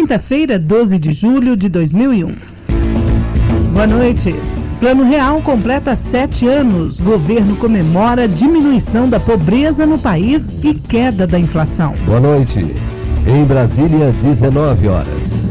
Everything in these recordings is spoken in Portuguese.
Quinta-feira, 12 de julho de 2001. Boa noite. Plano Real completa 7 anos. Governo comemora diminuição da pobreza no país e queda da inflação. Boa noite. Em Brasília, 19 horas.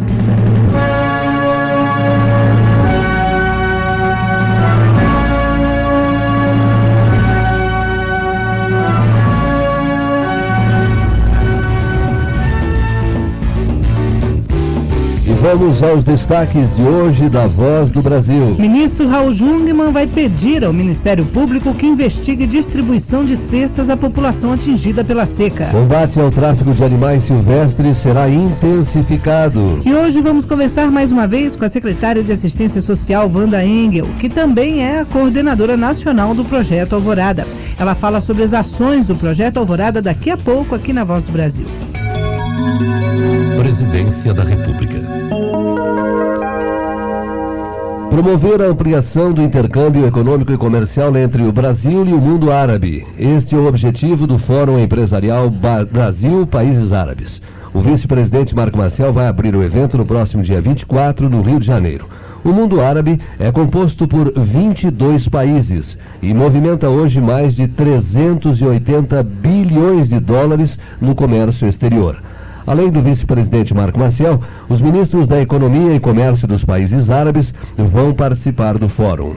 Vamos aos destaques de hoje da Voz do Brasil. Ministro Raul Jungmann vai pedir ao Ministério Público que investigue distribuição de cestas à população atingida pela seca. Combate ao tráfico de animais silvestres será intensificado. E hoje vamos conversar mais uma vez com a secretária de Assistência Social, Wanda Engel, que também é a coordenadora nacional do Projeto Alvorada. Ela fala sobre as ações do Projeto Alvorada daqui a pouco aqui na Voz do Brasil. Presidência da República. Promover a ampliação do intercâmbio econômico e comercial entre o Brasil e o mundo árabe. Este é o objetivo do Fórum Empresarial Brasil Países Árabes. O vice-presidente Marco Maciel vai abrir o evento no próximo dia 24, no Rio de Janeiro. O mundo árabe é composto por 22 países e movimenta hoje mais de 380 bilhões de dólares no comércio exterior. Além do vice-presidente Marco Maciel, os ministros da Economia e Comércio dos países árabes vão participar do fórum.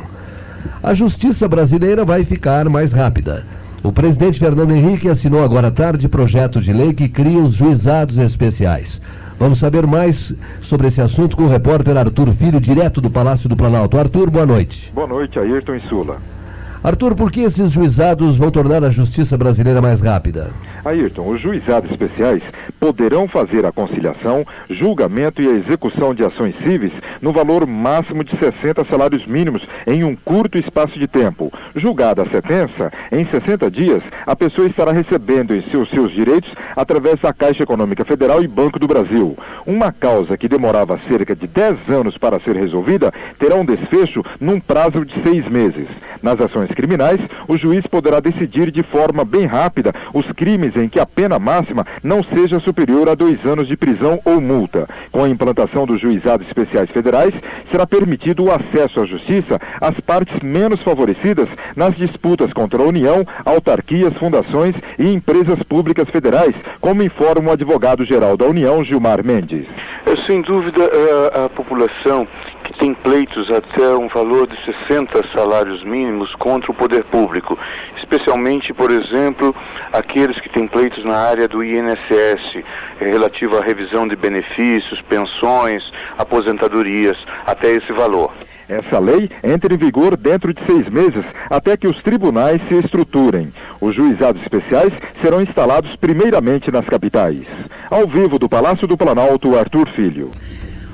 A justiça brasileira vai ficar mais rápida. O presidente Fernando Henrique assinou agora à tarde projeto de lei que cria os juizados especiais. Vamos saber mais sobre esse assunto com o repórter Arthur Filho, direto do Palácio do Planalto. Arthur, boa noite. Boa noite, Ayrton e Sula. Arthur, por que esses juizados vão tornar a justiça brasileira mais rápida? Ayrton, os juizados especiais poderão fazer a conciliação, julgamento e a execução de ações cíveis no valor máximo de 60 salários mínimos em um curto espaço de tempo. Julgada a sentença, em 60 dias, a pessoa estará recebendo em seus direitos através da Caixa Econômica Federal e Banco do Brasil. Uma causa que demorava cerca de 10 anos para ser resolvida terá um desfecho num prazo de 6 meses. Nas ações criminais, o juiz poderá decidir de forma bem rápida os crimes em que a pena máxima não seja superior a 2 anos de prisão ou multa. Com a implantação dos juizados especiais federais, será permitido o acesso à justiça às partes menos favorecidas nas disputas contra a União, autarquias, fundações e empresas públicas federais, como informa o advogado-geral da União, Gilmar Mendes. Sem dúvida, a população que tem pleitos até um valor de 60 salários mínimos contra o poder público, especialmente, por exemplo, aqueles que têm pleitos na área do INSS, relativo à revisão de benefícios, pensões, aposentadorias, até esse valor. Essa lei entra em vigor dentro de 6 meses, até que os tribunais se estruturem. Os juizados especiais serão instalados primeiramente nas capitais. Ao vivo do Palácio do Planalto, Arthur Filho.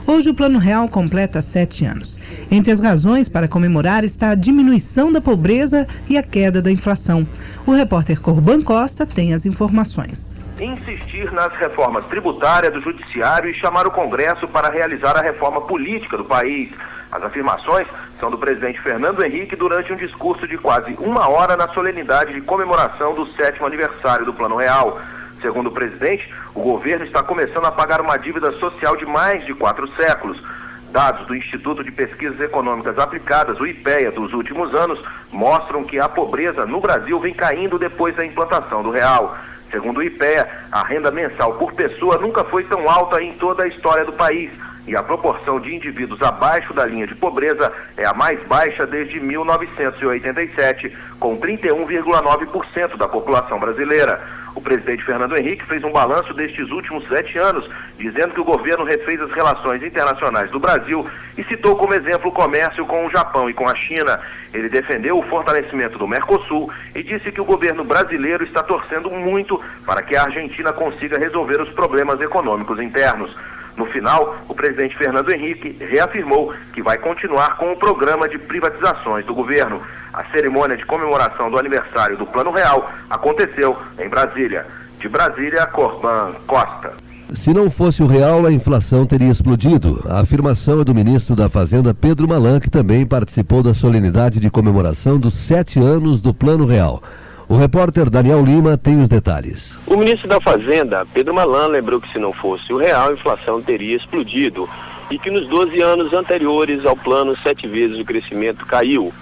Hoje o Plano Real completa 7 anos. Entre as razões para comemorar está a diminuição da pobreza e a queda da inflação. O repórter Corban Costa tem as informações. Insistir nas reformas tributárias do judiciário e chamar o Congresso para realizar a reforma política do país. As afirmações são do presidente Fernando Henrique durante um discurso de quase 1 hora na solenidade de comemoração do 7º aniversário do Plano Real. Segundo o presidente, o governo está começando a pagar uma dívida social de mais de 4 séculos. Dados do Instituto de Pesquisas Econômicas Aplicadas, o IPEA, dos últimos anos, mostram que a pobreza no Brasil vem caindo depois da implantação do real. Segundo o IPEA, a renda mensal por pessoa nunca foi tão alta em toda a história do país. E a proporção de indivíduos abaixo da linha de pobreza é a mais baixa desde 1987, com 31,9% da população brasileira. O presidente Fernando Henrique fez um balanço destes últimos 7 anos, dizendo que o governo refez as relações internacionais do Brasil e citou como exemplo o comércio com o Japão e com a China. Ele defendeu o fortalecimento do Mercosul e disse que o governo brasileiro está torcendo muito para que a Argentina consiga resolver os problemas econômicos internos. No final, o presidente Fernando Henrique reafirmou que vai continuar com o programa de privatizações do governo. A cerimônia de comemoração do aniversário do Plano Real aconteceu em Brasília. De Brasília, Corban Costa. Se não fosse o real, a inflação teria explodido. A afirmação é do ministro da Fazenda, Pedro Malan, que também participou da solenidade de comemoração dos 7 anos do Plano Real. O repórter Daniel Lima tem os detalhes. O ministro da Fazenda, Pedro Malan, lembrou que se não fosse o real, a inflação teria explodido e que nos 12 anos anteriores ao plano 7 vezes o crescimento caiu.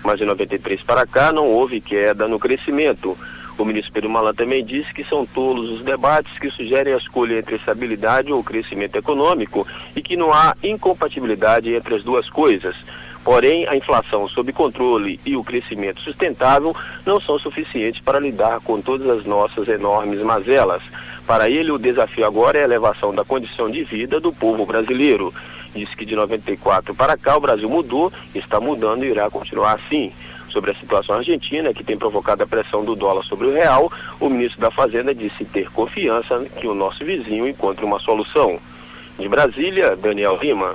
Mas de 93 para cá não houve queda no crescimento. O ministro Pedro Malan também disse que são tolos os debates que sugerem a escolha entre estabilidade ou crescimento econômico e que não há incompatibilidade entre as duas coisas. Porém, a inflação sob controle e o crescimento sustentável não são suficientes para lidar com todas as nossas enormes mazelas. Para ele, o desafio agora é a elevação da condição de vida do povo brasileiro. Diz que de 94 para cá o Brasil mudou, está mudando e irá continuar assim. Sobre a situação argentina, que tem provocado a pressão do dólar sobre o real, o ministro da Fazenda disse ter confiança que o nosso vizinho encontre uma solução. De Brasília, Daniel Lima.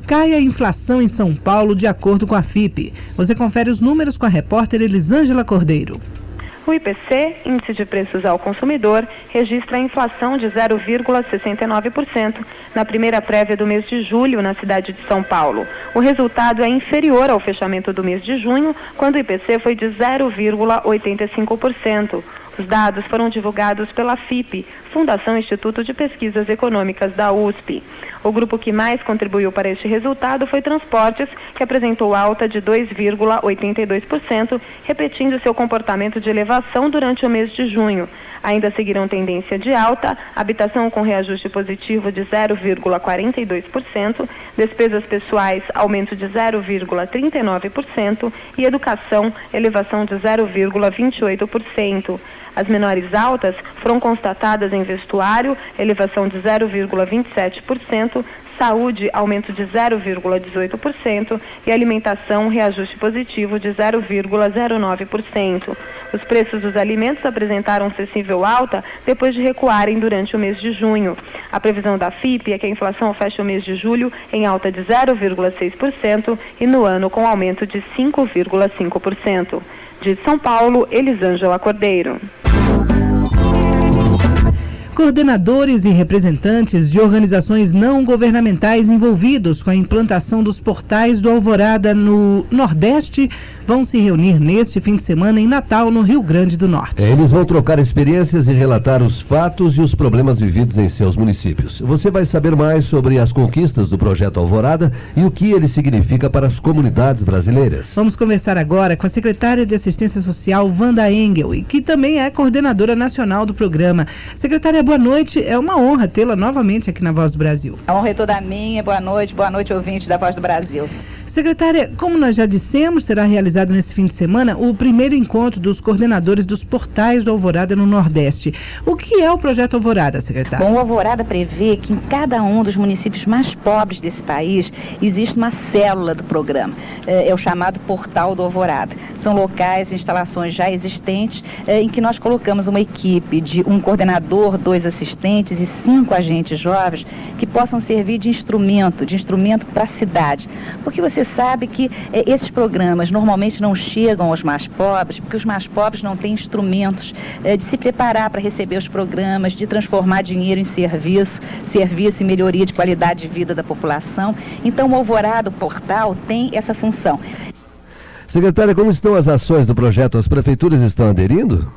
Cai a inflação em São Paulo de acordo com a FIPE. Você confere os números com a repórter Elisângela Cordeiro. O IPC, Índice de Preços ao Consumidor, registra a inflação de 0,69% na primeira prévia do mês de julho na cidade de São Paulo. O resultado é inferior ao fechamento do mês de junho, quando o IPC foi de 0,85%. Os dados foram divulgados pela FIPE, Fundação Instituto de Pesquisas Econômicas da USP. O grupo que mais contribuiu para este resultado foi Transportes, que apresentou alta de 2,82%, repetindo seu comportamento de elevação durante o mês de junho. Ainda seguirão tendência de alta, habitação com reajuste positivo de 0,42%, despesas pessoais aumento de 0,39% e educação elevação de 0,28%. As menores altas foram constatadas em vestuário, elevação de 0,27%, saúde, aumento de 0,18% e alimentação, reajuste positivo de 0,09%. Os preços dos alimentos apresentaram sensível alta depois de recuarem durante o mês de junho. A previsão da FIPE é que a inflação feche o mês de julho em alta de 0,6% e no ano com aumento de 5,5%. De São Paulo, Elisângela Cordeiro. Coordenadores e representantes de organizações não governamentais envolvidos com a implantação dos portais do Alvorada no Nordeste vão se reunir neste fim de semana em Natal, no Rio Grande do Norte. Eles vão trocar experiências e relatar os fatos e os problemas vividos em seus municípios. Você vai saber mais sobre as conquistas do projeto Alvorada e o que ele significa para as comunidades brasileiras. Vamos conversar agora com a secretária de Assistência Social, Wanda Engel, e que também é coordenadora nacional do programa. Secretária, boa noite. É uma honra tê-la novamente aqui na Voz do Brasil. A honra é toda minha. Boa noite, ouvintes da Voz do Brasil. Secretária, como nós já dissemos, será realizado nesse fim de semana o primeiro encontro dos coordenadores dos portais do Alvorada no Nordeste. O que é o projeto Alvorada, secretária? Bom, o Alvorada prevê que em cada um dos municípios mais pobres desse país existe uma célula do programa. É o chamado Portal do Alvorada. São locais, instalações já existentes, em que nós colocamos uma equipe de um coordenador, 2 assistentes e 5 agentes jovens que possam servir de instrumento para a cidade. Porque você sabe que esses programas normalmente não chegam aos mais pobres, porque os mais pobres não têm instrumentos de se preparar para receber os programas, de transformar dinheiro em serviço e melhoria de qualidade de vida da população. Então o Alvorada, o portal, tem essa função. Secretária, como estão as ações do projeto? As prefeituras estão aderindo?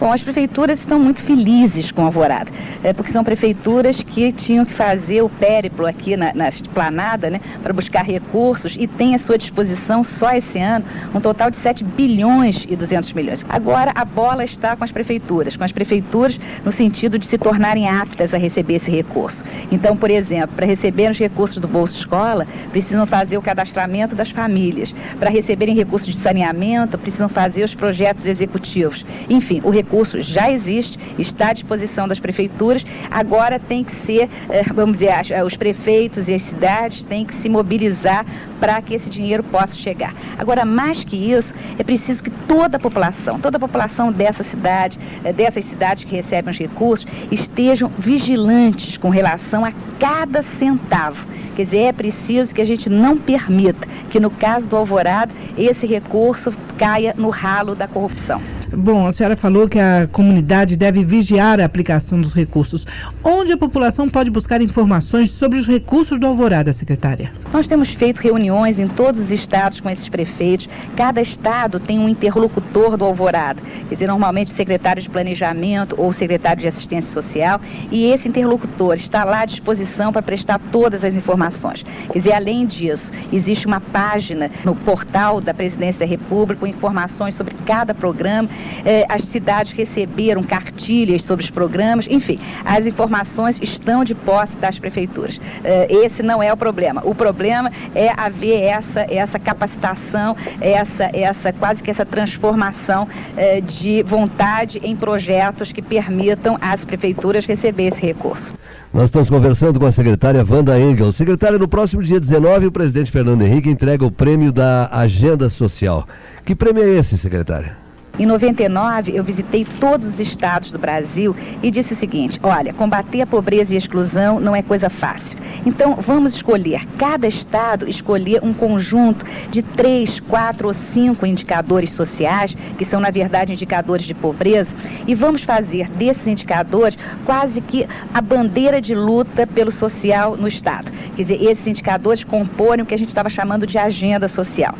Bom, as prefeituras estão muito felizes com a Alvorada, porque são prefeituras que tinham que fazer o périplo aqui na esplanada, né, para buscar recursos e tem à sua disposição só esse ano um total de 7 bilhões e 200 milhões. Agora a bola está com as prefeituras no sentido de se tornarem aptas a receber esse recurso. Então, por exemplo, para receber os recursos do Bolsa Escola, precisam fazer o cadastramento das famílias. Para receberem recursos de saneamento, precisam fazer os projetos executivos. Enfim, o recurso já existe, está à disposição das prefeituras, agora tem que ser, os prefeitos e as cidades têm que se mobilizar para que esse dinheiro possa chegar. Agora, mais que isso, é preciso que toda a população dessas cidades que recebem os recursos, estejam vigilantes com relação a cada centavo. Quer dizer, é preciso que a gente não permita que, no caso do Alvorada, esse recurso caia no ralo da corrupção. Bom, a senhora falou que a comunidade deve vigiar a aplicação dos recursos. Onde a população pode buscar informações sobre os recursos do Alvorada, secretária? Nós temos feito reuniões em todos os estados com esses prefeitos. Cada estado tem um interlocutor do Alvorada. Quer dizer, normalmente secretário de planejamento ou secretário de assistência social. E esse interlocutor está lá à disposição para prestar todas as informações. Quer dizer, além disso, existe uma página no portal da Presidência da República com informações sobre cada programa. As cidades receberam cartilhas sobre os programas. Enfim, as informações estão de posse das prefeituras. Esse não é o problema. O problema é haver essa capacitação, quase que essa transformação de vontade em projetos que permitam às prefeituras receber esse recurso. Nós estamos conversando com a secretária Wanda Engel. Secretária, no próximo dia 19, o presidente Fernando Henrique entrega o prêmio da Agenda Social. Que prêmio é esse, secretária? Em 99, eu visitei todos os estados do Brasil e disse o seguinte: olha, combater a pobreza e a exclusão não é coisa fácil. Então, vamos escolher, cada estado escolher um conjunto de 3, 4 ou 5 indicadores sociais, que são, na verdade, indicadores de pobreza, e vamos fazer desses indicadores quase que a bandeira de luta pelo social no estado. Quer dizer, esses indicadores compõem o que a gente estava chamando de agenda social.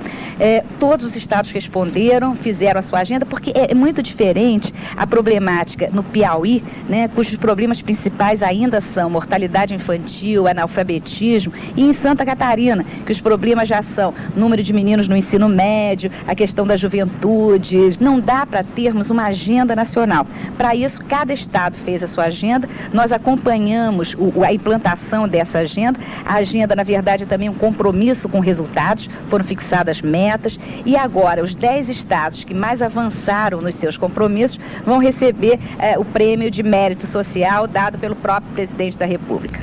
Todos os estados responderam, fizeram a sua agenda, porque é muito diferente a problemática no Piauí, né, cujos problemas principais ainda são mortalidade infantil, analfabetismo, e em Santa Catarina, que os problemas já são número de meninos no ensino médio, a questão da juventude. Não dá para termos uma agenda nacional. Para isso, cada estado fez a sua agenda, nós acompanhamos a implantação dessa agenda. A agenda, na verdade, é também um compromisso com resultados, foram fixadas metas, e agora os 10 estados que mais avançaram nos seus compromissos vão receber o prêmio de mérito social dado pelo próprio presidente da República.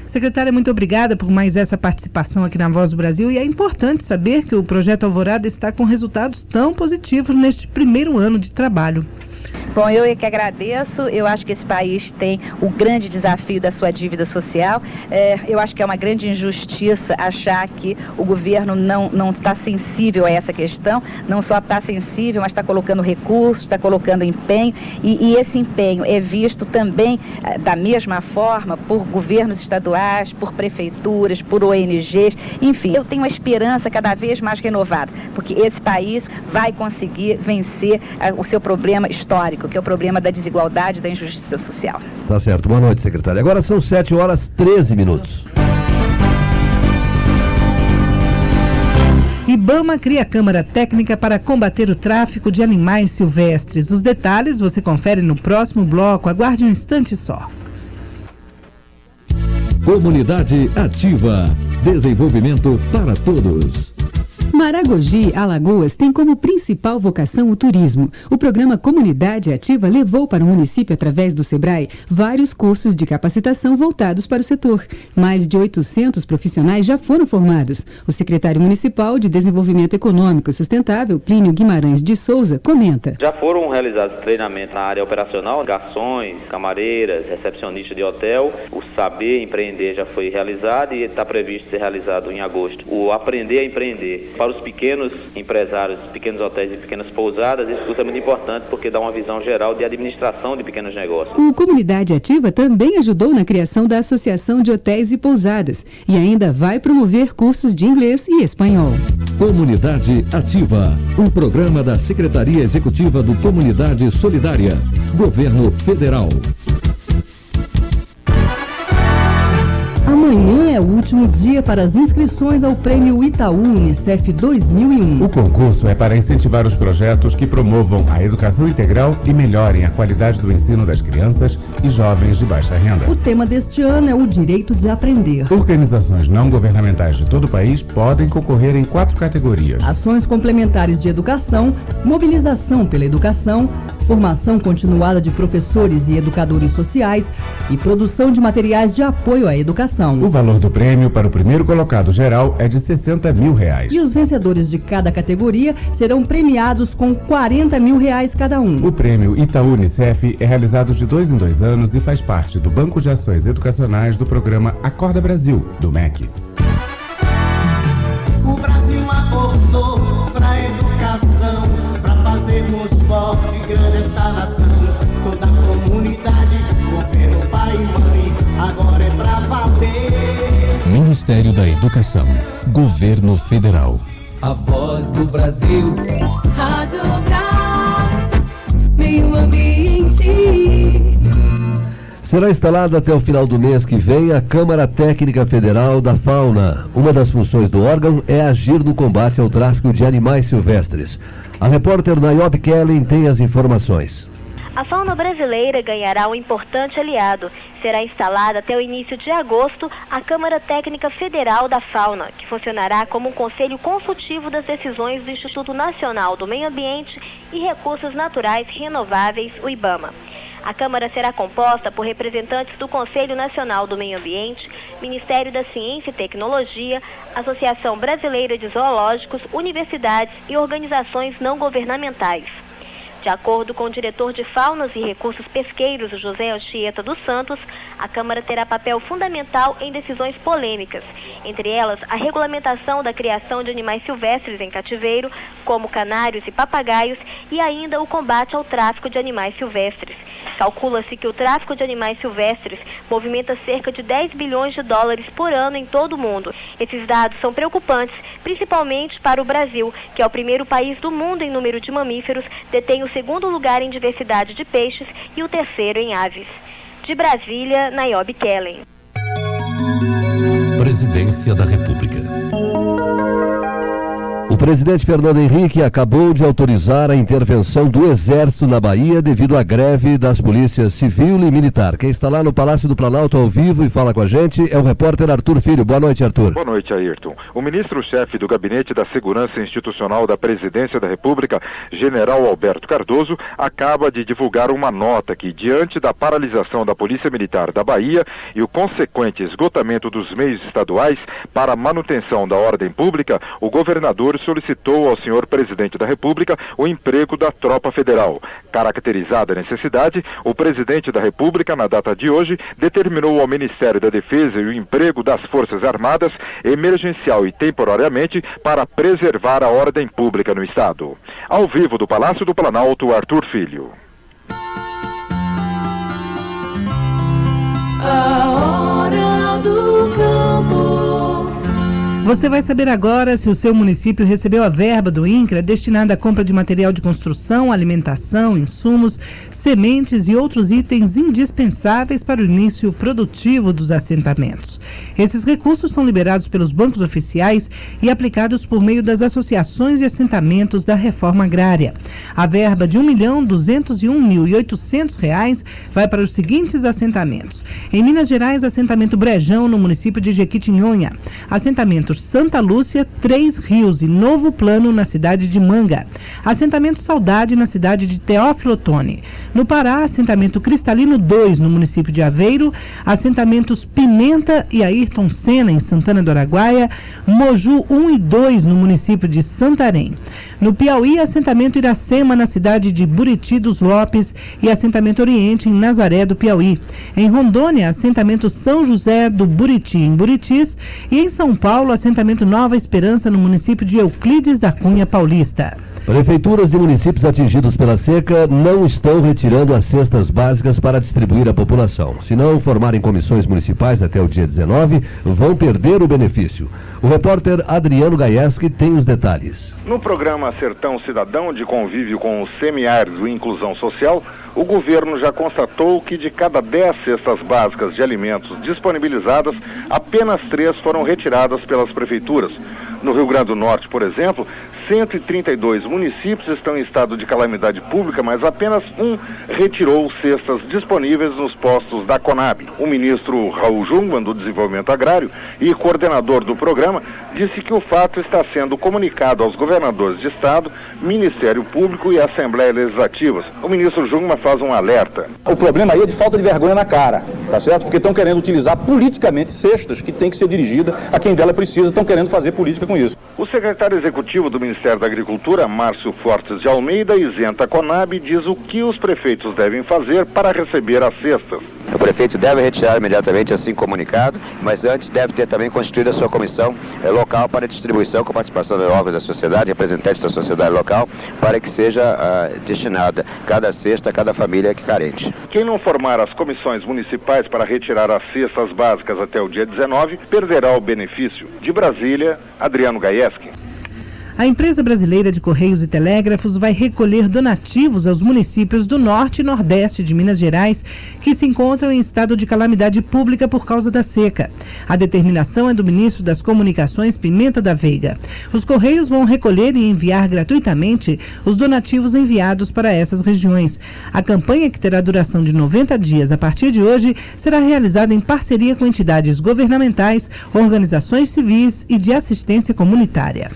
Secretária, muito obrigada por mais essa participação aqui na Voz do Brasil, e é importante saber que o Projeto Alvorada está com resultados tão positivos neste primeiro ano de trabalho. Bom, eu é que agradeço. Eu acho que esse país tem o grande desafio da sua dívida social. Eu acho que é uma grande injustiça achar que o governo não está sensível a essa questão. Não só está sensível, mas está colocando recursos, está colocando empenho. E esse empenho é visto também da mesma forma por governos estaduais, por prefeituras, por ONGs. Enfim, eu tenho uma esperança cada vez mais renovada, porque esse país vai conseguir vencer o seu problema histórico, que é o problema da desigualdade e da injustiça social. Tá certo. Boa noite, secretária. Agora são 7h13. IBAMA cria Câmara Técnica para combater o tráfico de animais silvestres. Os detalhes você confere no próximo bloco. Aguarde um instante só. Comunidade Ativa. Desenvolvimento para todos. Maragogi, Alagoas, tem como principal vocação o turismo. O programa Comunidade Ativa levou para o município, através do SEBRAE, vários cursos de capacitação voltados para o setor. Mais de 800 profissionais já foram formados. O secretário municipal de Desenvolvimento Econômico Sustentável, Plínio Guimarães de Souza, comenta. Já foram realizados treinamentos na área operacional, garçons, camareiras, recepcionistas de hotel. O Saber Empreender já foi realizado e está previsto ser realizado em agosto. O Aprender a Empreender. Para os pequenos empresários, pequenos hotéis e pequenas pousadas, isso é muito importante porque dá uma visão geral de administração de pequenos negócios. O Comunidade Ativa também ajudou na criação da Associação de Hotéis e Pousadas e ainda vai promover cursos de inglês e espanhol. Comunidade Ativa, um programa da Secretaria Executiva do Comunidade Solidária, Governo Federal. Amanhã é o último dia para as inscrições ao Prêmio Itaú Unicef 2001. O concurso é para incentivar os projetos que promovam a educação integral e melhorem a qualidade do ensino das crianças e jovens de baixa renda. O tema deste ano é o direito de aprender. Organizações não governamentais de todo o país podem concorrer em 4 categorias: ações complementares de educação, mobilização pela educação, formação continuada de professores e educadores sociais e produção de materiais de apoio à educação. O valor do prêmio para o primeiro colocado geral é de R$60 mil. E os vencedores de cada categoria serão premiados com R$40 mil cada um. O prêmio Itaú Unicef é realizado de 2 em 2 anos e faz parte do Banco de Ações Educacionais do programa Acorda Brasil, do MEC. O Brasil acordou para a educação, para fazermos forte grande. Ministério da Educação, Governo Federal. A voz do Brasil. Rádio Brás, meio ambiente. Será instalada até o final do mês que vem a Câmara Técnica Federal da Fauna. Uma das funções do órgão é agir no combate ao tráfico de animais silvestres. A repórter Niobe Kellen tem as informações. A fauna brasileira ganhará um importante aliado. Será instalada até o início de agosto a Câmara Técnica Federal da Fauna, que funcionará como um conselho consultivo das decisões do Instituto Nacional do Meio Ambiente e Recursos Naturais Renováveis, o IBAMA. A Câmara será composta por representantes do Conselho Nacional do Meio Ambiente, Ministério da Ciência e Tecnologia, Associação Brasileira de Zoológicos, universidades e organizações não governamentais. De acordo com o diretor de Faunas e Recursos Pesqueiros, José Anchieta dos Santos, a Câmara terá papel fundamental em decisões polêmicas, entre elas a regulamentação da criação de animais silvestres em cativeiro, como canários e papagaios, e ainda o combate ao tráfico de animais silvestres. Calcula-se que o tráfico de animais silvestres movimenta cerca de 10 bilhões de dólares por ano em todo o mundo. Esses dados são preocupantes, principalmente para o Brasil, que é o primeiro país do mundo em número de mamíferos, detém o segundo lugar em diversidade de peixes e o terceiro em aves. De Brasília, Niobe Kellen. Presidência da República. O presidente Fernando Henrique acabou de autorizar a intervenção do Exército na Bahia devido à greve das polícias civil e militar. Quem está lá no Palácio do Planalto ao vivo e fala com a gente é o repórter Arthur Filho. Boa noite, Arthur. Boa noite, Ayrton. O ministro-chefe do Gabinete da Segurança Institucional da Presidência da República, general Alberto Cardoso, acaba de divulgar uma nota que, diante da paralisação da Polícia Militar da Bahia e o consequente esgotamento dos meios estaduais para a manutenção da ordem pública, o governador solicitou ao senhor presidente da República o emprego da tropa federal. Caracterizada a necessidade, o presidente da República, na data de hoje, determinou ao Ministério da Defesa e o emprego das Forças Armadas, emergencial e temporariamente, para preservar a ordem pública no Estado. Ao vivo do Palácio do Planalto, Arthur Filho. A hora do campo. Você vai saber agora se o seu município recebeu a verba do INCRA destinada à compra de material de construção, alimentação, insumos, sementes e outros itens indispensáveis para o início produtivo dos assentamentos. Esses recursos são liberados pelos bancos oficiais e aplicados por meio das associações de assentamentos da reforma agrária. A verba de R$ 1.201.800 vai para os seguintes assentamentos. Em Minas Gerais, assentamento Brejão, no município de Jequitinhonha. Assentamentos Santa Lúcia, Três Rios e Novo Plano, na cidade de Manga. Assentamento Saudade, na cidade de Teófilo Otoni. No Pará, assentamento Cristalino 2, no município de Aveiro. Assentamentos Pimenta e Ayrton Senna, em Santana do Araguaia. Moju 1 e 2, no município de Santarém. No Piauí, assentamento Iracema, na cidade de Buriti dos Lopes. E assentamento Oriente, em Nazaré do Piauí. Em Rondônia, assentamento São José do Buriti, em Buritis. E em São Paulo, assentamento Nova Esperança, no município de Euclides da Cunha Paulista. Prefeituras de municípios atingidos pela seca não estão retirando as cestas básicas para distribuir à população. Se não formarem comissões municipais até o dia 19, vão perder o benefício. O repórter Adriano Gaieski tem os detalhes. No programa Sertão Cidadão, de convívio com o semiárido e inclusão social, o governo já constatou que de cada 10 cestas básicas de alimentos disponibilizadas, apenas 3 foram retiradas pelas prefeituras. No Rio Grande do Norte, por exemplo, 132 municípios estão em estado de calamidade pública, mas apenas um retirou cestas disponíveis nos postos da Conab. O ministro Raul Jungmann, do Desenvolvimento Agrário e coordenador do programa, disse que o fato está sendo comunicado aos governadores de estado, Ministério Público e Assembleia Legislativas. O ministro Jungmann faz um alerta. O problema aí é de falta de vergonha na cara, tá certo? Porque estão querendo utilizar politicamente cestas que tem que ser dirigida a quem dela precisa, estão querendo fazer política com isso. O secretário executivo do Ministério Ministério da Agricultura, Márcio Fortes de Almeida, isenta a Conab e diz o que os prefeitos devem fazer para receber as cestas. O prefeito deve retirar imediatamente assim comunicado, mas antes deve ter também constituído a sua comissão local para distribuição com participação de órgãos da sociedade, representantes da sociedade local, para que seja destinada cada cesta a cada família carente. Quem não formar as comissões municipais para retirar as cestas básicas até o dia 19, perderá o benefício. De Brasília, Adriano Gaieski. A empresa brasileira de Correios e Telégrafos vai recolher donativos aos municípios do norte e nordeste de Minas Gerais que se encontram em estado de calamidade pública por causa da seca. A determinação é do ministro das Comunicações, Pimenta da Veiga. Os Correios vão recolher e enviar gratuitamente os donativos enviados para essas regiões. A campanha, que terá duração de 90 dias a partir de hoje, será realizada em parceria com entidades governamentais, organizações civis e de assistência comunitária.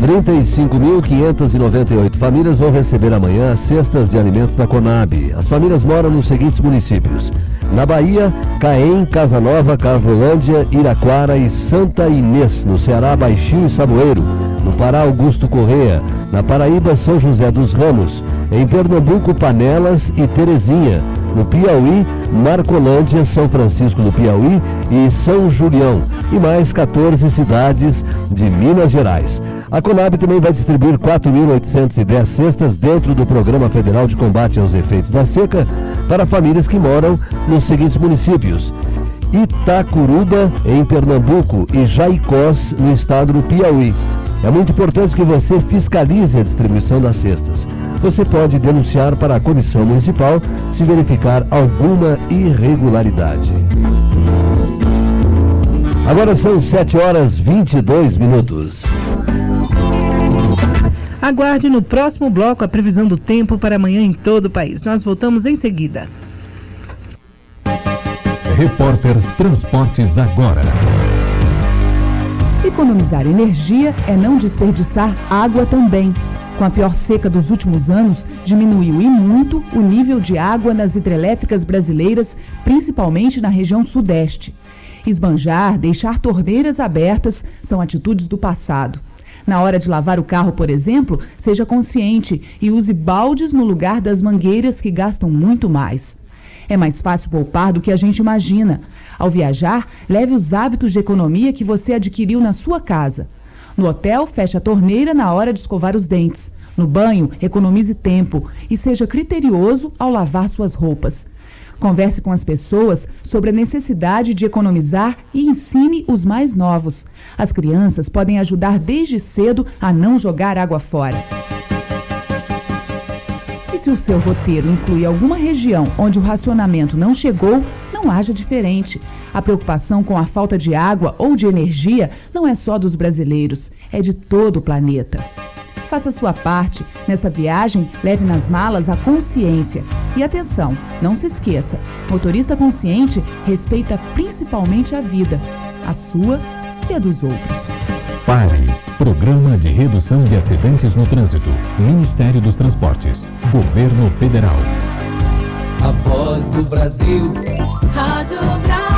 35.598 famílias vão receber amanhã as cestas de alimentos da Conab. As famílias moram nos seguintes municípios: na Bahia, Caém, Casa Nova, Carvolândia, Iraquara e Santa Inês; no Ceará, Baixinho e Saboeiro; no Pará, Augusto Correia; na Paraíba, São José dos Ramos; em Pernambuco, Panelas e Terezinha; no Piauí, Marcolândia, São Francisco do Piauí e São Julião, e mais 14 cidades de Minas Gerais. A Conab também vai distribuir 4.810 cestas dentro do Programa Federal de Combate aos Efeitos da Seca para famílias que moram nos seguintes municípios: Itacuruba, em Pernambuco, e Jaicós, no estado do Piauí. É muito importante que você fiscalize a distribuição das cestas. Você pode denunciar para a Comissão Municipal se verificar alguma irregularidade. Agora são 7h22. Aguarde no próximo bloco a previsão do tempo para amanhã em todo o país. Nós voltamos em seguida. Repórter Transportes agora. Economizar energia é não desperdiçar água também. Com a pior seca dos últimos anos, diminuiu e muito o nível de água nas hidrelétricas brasileiras, principalmente na região sudeste. Esbanjar, deixar torneiras abertas são atitudes do passado. Na hora de lavar o carro, por exemplo, seja consciente e use baldes no lugar das mangueiras, que gastam muito mais. É mais fácil poupar do que a gente imagina. Ao viajar, leve os hábitos de economia que você adquiriu na sua casa. No hotel, feche a torneira na hora de escovar os dentes. No banho, economize tempo e seja criterioso ao lavar suas roupas. Converse com as pessoas sobre a necessidade de economizar e ensine os mais novos. As crianças podem ajudar desde cedo a não jogar água fora. E se o seu roteiro inclui alguma região onde o racionamento não chegou, não haja diferente. A preocupação com a falta de água ou de energia não é só dos brasileiros, é de todo o planeta. Faça sua parte. Nesta viagem, leve nas malas a consciência. E atenção, não se esqueça, motorista consciente respeita principalmente a vida, a sua e a dos outros. PARE, Programa de Redução de Acidentes no Trânsito, Ministério dos Transportes, Governo Federal. A voz do Brasil, Rádio Brás.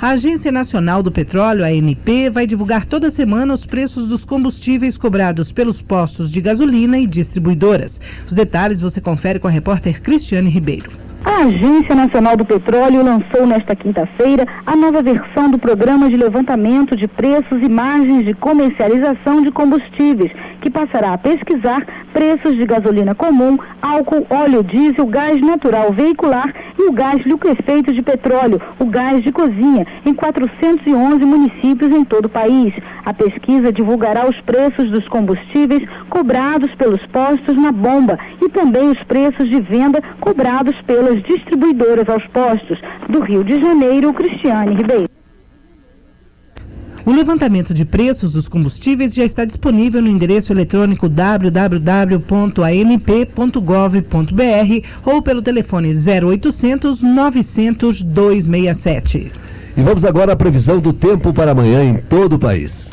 A Agência Nacional do Petróleo, ANP, vai divulgar toda semana os preços dos combustíveis cobrados pelos postos de gasolina e distribuidoras. Os detalhes você confere com a repórter Cristiane Ribeiro. A Agência Nacional do Petróleo lançou nesta quinta-feira a nova versão do Programa de Levantamento de Preços e Margens de Comercialização de Combustíveis, que passará a pesquisar preços de gasolina comum, álcool, óleo diesel, gás natural veicular e o gás liquefeito de petróleo, o gás de cozinha, em 411 municípios em todo o país. A pesquisa divulgará os preços dos combustíveis cobrados pelos postos na bomba e também os preços de venda cobrados pelas distribuidoras aos postos. Do Rio de Janeiro, Cristiane Ribeiro. O levantamento de preços dos combustíveis já está disponível no endereço eletrônico www.anp.gov.br ou pelo telefone 0800 900 267. E vamos agora à previsão do tempo para amanhã em todo o país.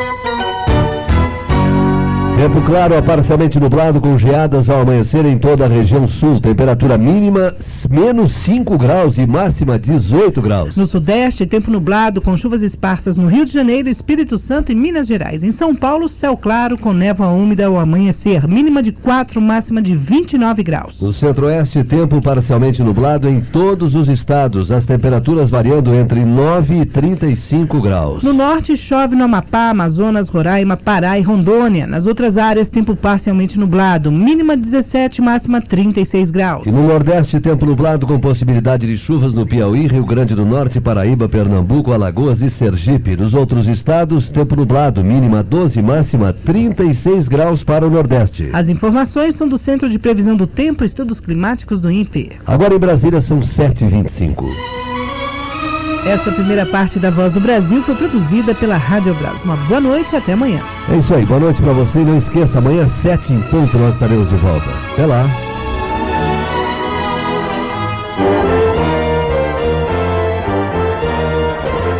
Tempo claro a parcialmente nublado com geadas ao amanhecer em toda a região sul. Temperatura mínima menos 5 graus e máxima 18 graus. No sudeste, tempo nublado com chuvas esparsas no Rio de Janeiro, Espírito Santo e Minas Gerais. Em São Paulo, céu claro com névoa úmida ao amanhecer. Mínima de 4, máxima de 29 graus. No centro-oeste, tempo parcialmente nublado em todos os estados. As temperaturas variando entre 9 e 35 graus. No norte, chove no Amapá, Amazonas, Roraima, Pará e Rondônia. Nas outras áreas, tempo parcialmente nublado, mínima 17, máxima 36 graus. E no Nordeste, tempo nublado com possibilidade de chuvas no Piauí, Rio Grande do Norte, Paraíba, Pernambuco, Alagoas e Sergipe. Nos outros estados, tempo nublado, mínima 12, máxima 36 graus para o Nordeste. As informações são do Centro de Previsão do Tempo e Estudos Climáticos do INPE. Agora em Brasília são 7h25. Esta primeira parte da Voz do Brasil foi produzida pela Rádio Brás. Uma boa noite e até amanhã. É isso aí, boa noite para você e não esqueça, amanhã 7 em ponto nós estaremos de volta. Até lá.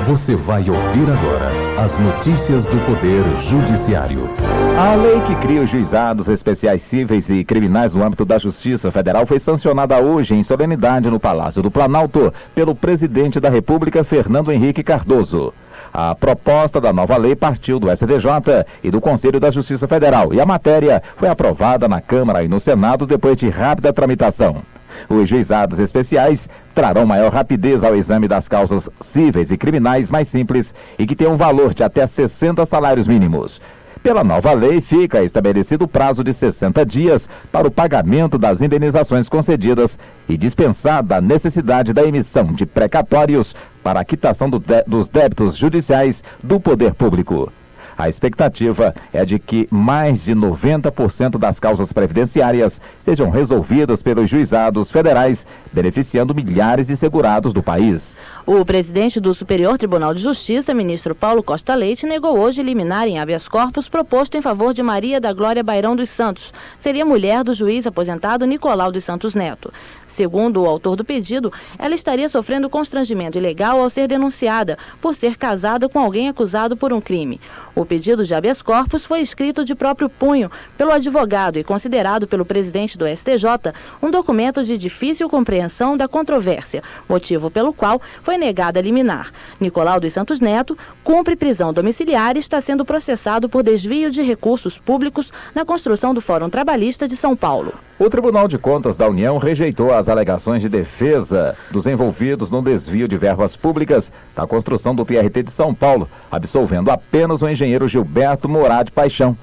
Você vai ouvir agora as notícias do Poder Judiciário. A lei que cria os juizados especiais cíveis e criminais no âmbito da Justiça Federal foi sancionada hoje em solenidade no Palácio do Planalto pelo presidente da República, Fernando Henrique Cardoso. A proposta da nova lei partiu do STJ e do Conselho da Justiça Federal e a matéria foi aprovada na Câmara e no Senado depois de rápida tramitação. Os juizados especiais trarão maior rapidez ao exame das causas cíveis e criminais mais simples e que têm um valor de até 60 salários mínimos. Pela nova lei, fica estabelecido o prazo de 60 dias para o pagamento das indenizações concedidas e dispensada a necessidade da emissão de precatórios para a quitação dos débitos judiciais do poder público. A expectativa é de que mais de 90% das causas previdenciárias sejam resolvidas pelos juizados federais, beneficiando milhares de segurados do país. O presidente do Superior Tribunal de Justiça, ministro Paulo Costa Leite, negou hoje liminar em habeas corpus proposto em favor de Maria da Glória Bairão dos Santos. Seria mulher do juiz aposentado Nicolau dos Santos Neto. Segundo o autor do pedido, ela estaria sofrendo constrangimento ilegal ao ser denunciada por ser casada com alguém acusado por um crime. O pedido de habeas corpus foi escrito de próprio punho pelo advogado e considerado pelo presidente do STJ um documento de difícil compreensão da controvérsia, motivo pelo qual foi negada a liminar. Nicolau dos Santos Neto cumpre prisão domiciliar e está sendo processado por desvio de recursos públicos na construção do Fórum Trabalhista de São Paulo. O Tribunal de Contas da União rejeitou as alegações de defesa dos envolvidos no desvio de verbas públicas da construção do TRT de São Paulo, absolvendo apenas o engenheiro Gilberto Morad Paixão.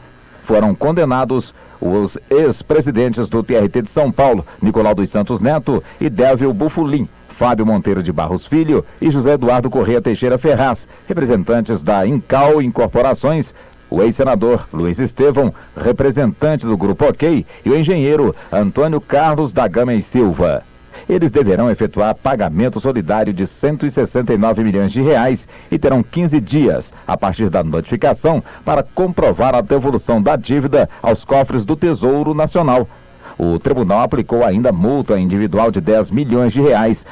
Foram condenados os ex-presidentes do TRT de São Paulo, Nicolau dos Santos Neto e Délvio Bufulim, Fábio Monteiro de Barros Filho e José Eduardo Corrêa Teixeira Ferraz, representantes da Incal Incorporações, o ex-senador Luiz Estevão, representante do Grupo OK, e o engenheiro Antônio Carlos da Gama e Silva. Eles deverão efetuar pagamento solidário de R$ 169 milhões e terão 15 dias, a partir da notificação, para comprovar a devolução da dívida aos cofres do Tesouro Nacional. O tribunal aplicou ainda multa individual de R$ 10 milhões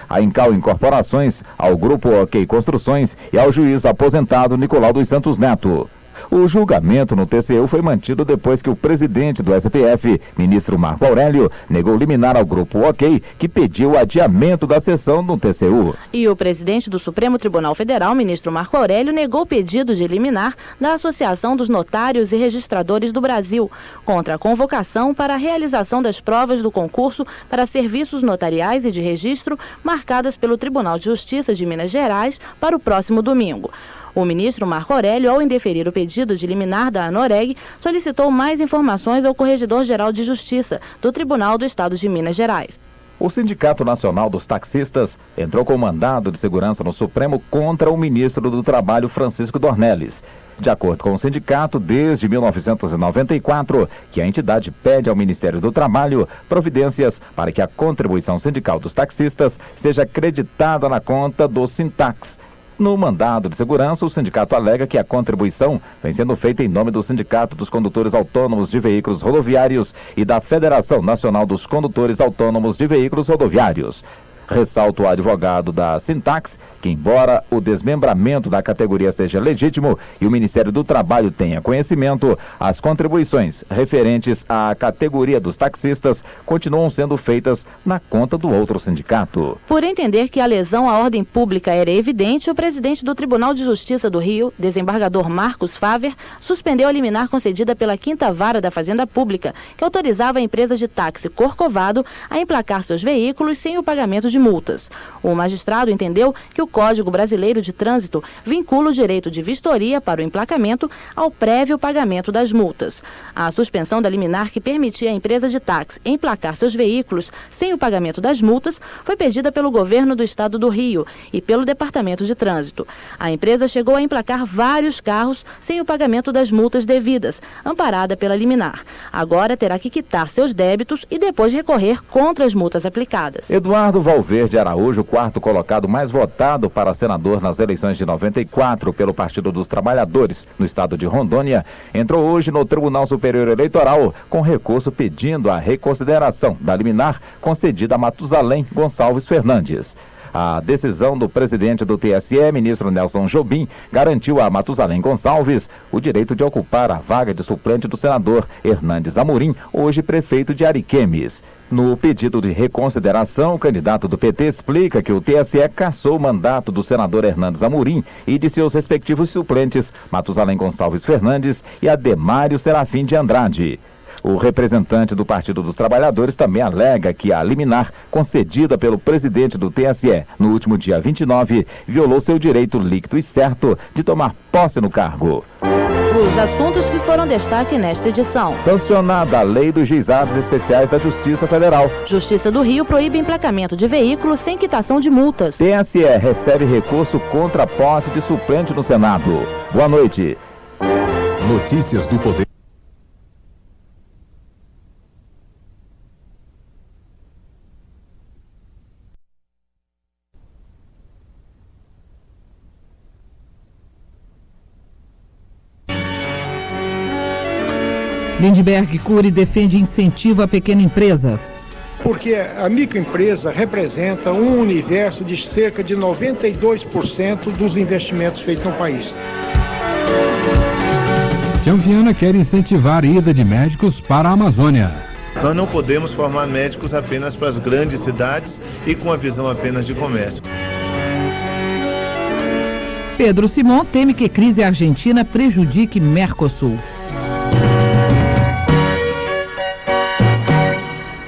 à Incal Incorporações, ao Grupo OK Construções e ao juiz aposentado Nicolau dos Santos Neto. O julgamento no TCU foi mantido depois que o presidente do STF, ministro Marco Aurélio, negou liminar ao Grupo OK, que pediu o adiamento da sessão no TCU. E o presidente do Supremo Tribunal Federal, ministro Marco Aurélio, negou o pedido de liminar da Associação dos Notários e Registradores do Brasil, contra a convocação para a realização das provas do concurso para serviços notariais e de registro marcadas pelo Tribunal de Justiça de Minas Gerais para o próximo domingo. O ministro Marco Aurélio, ao indeferir o pedido de liminar da ANOREG, solicitou mais informações ao Corregedor-Geral de Justiça do Tribunal do Estado de Minas Gerais. O Sindicato Nacional dos Taxistas entrou com mandado de segurança no Supremo contra o ministro do Trabalho, Francisco Dornelles. De acordo com o sindicato, desde 1994, que a entidade pede ao Ministério do Trabalho providências para que a contribuição sindical dos taxistas seja creditada na conta do Sintax. No mandado de segurança, o sindicato alega que a contribuição vem sendo feita em nome do Sindicato dos Condutores Autônomos de Veículos Rodoviários e da Federação Nacional dos Condutores Autônomos de Veículos Rodoviários. Ressalta o advogado da Sintax que, embora o desmembramento da categoria seja legítimo e o Ministério do Trabalho tenha conhecimento, as contribuições referentes à categoria dos taxistas continuam sendo feitas na conta do outro sindicato. Por entender que a lesão à ordem pública era evidente, o presidente do Tribunal de Justiça do Rio, desembargador Marcos Faver, suspendeu a liminar concedida pela 5ª Vara da Fazenda Pública, que autorizava a empresa de táxi Corcovado a emplacar seus veículos sem o pagamento de multas. O magistrado entendeu que o Código Brasileiro de Trânsito vincula o direito de vistoria para o emplacamento ao prévio pagamento das multas. A suspensão da liminar que permitia à empresa de táxi emplacar seus veículos sem o pagamento das multas foi pedida pelo governo do estado do Rio e pelo Departamento de Trânsito. A empresa chegou a emplacar vários carros sem o pagamento das multas devidas, amparada pela liminar. Agora terá que quitar seus débitos e depois recorrer contra as multas aplicadas. Eduardo Valverde Araújo, quarto colocado mais votado para senador nas eleições de 94 pelo Partido dos Trabalhadores no estado de Rondônia, entrou hoje no Tribunal Superior Eleitoral com recurso pedindo a reconsideração da liminar concedida a Matusalém Gonçalves Fernandes. A decisão do presidente do TSE, ministro Nelson Jobim, garantiu a Matusalém Gonçalves o direito de ocupar a vaga de suplente do senador Hernandes Amorim, hoje prefeito de Ariquemes. No pedido de reconsideração, o candidato do PT explica que o TSE cassou o mandato do senador Hernandes Amorim e de seus respectivos suplentes, Matusalém Gonçalves Fernandes e Ademário Serafim de Andrade. O representante do Partido dos Trabalhadores também alega que a liminar concedida pelo presidente do TSE no último dia 29 violou seu direito líquido e certo de tomar posse no cargo. Os assuntos que foram destaque nesta edição. Sancionada a lei dos juizados especiais da Justiça Federal. Justiça do Rio proíbe emplacamento de veículos sem quitação de multas. TSE recebe recurso contra a posse de suplente no Senado. Boa noite. Notícias do Poder. Lindbergh Cury defende incentivo à pequena empresa. Porque a microempresa representa um universo de cerca de 92% dos investimentos feitos no país. Tião Viana quer incentivar a ida de médicos para a Amazônia. Nós não podemos formar médicos apenas para as grandes cidades e com a visão apenas de comércio. Pedro Simon teme que crise argentina prejudique Mercosul.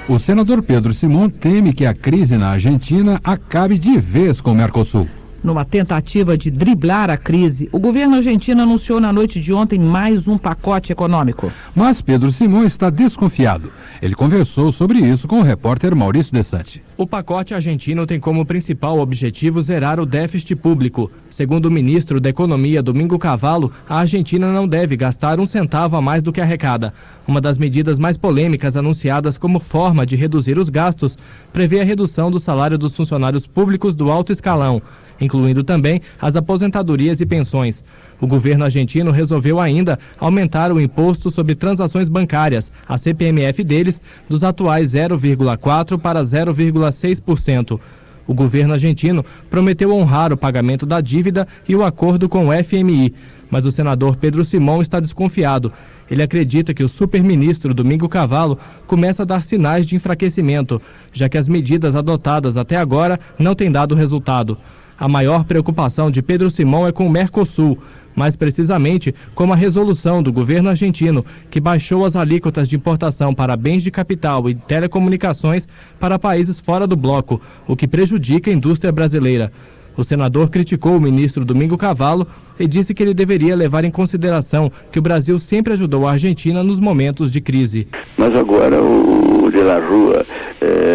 O senador Pedro Simon teme que a crise na Argentina acabe de vez com o Mercosul. Numa tentativa de driblar a crise, o governo argentino anunciou na noite de ontem mais um pacote econômico. Mas Pedro Simon está desconfiado. Ele conversou sobre isso com o repórter Maurício Desante. O pacote argentino tem como principal objetivo zerar o déficit público. Segundo o ministro da Economia, Domingo Cavallo, a Argentina não deve gastar um centavo a mais do que arrecada. Uma das medidas mais polêmicas anunciadas como forma de reduzir os gastos prevê a redução do salário dos funcionários públicos do alto escalão, incluindo também as aposentadorias e pensões. O governo argentino resolveu ainda aumentar o imposto sobre transações bancárias, a CPMF deles, dos atuais 0,4% para 0,6%. O governo argentino prometeu honrar o pagamento da dívida e o acordo com o FMI, mas o senador Pedro Simon está desconfiado. Ele acredita que o superministro Domingo Cavallo começa a dar sinais de enfraquecimento, já que as medidas adotadas até agora não têm dado resultado. A maior preocupação de Pedro Simon é com o Mercosul, mais precisamente com a resolução do governo argentino, que baixou as alíquotas de importação para bens de capital e telecomunicações para países fora do bloco, o que prejudica a indústria brasileira. O senador criticou o ministro Domingo Cavallo e disse que ele deveria levar em consideração que o Brasil sempre ajudou a Argentina nos momentos de crise. Mas agora o De La Rua,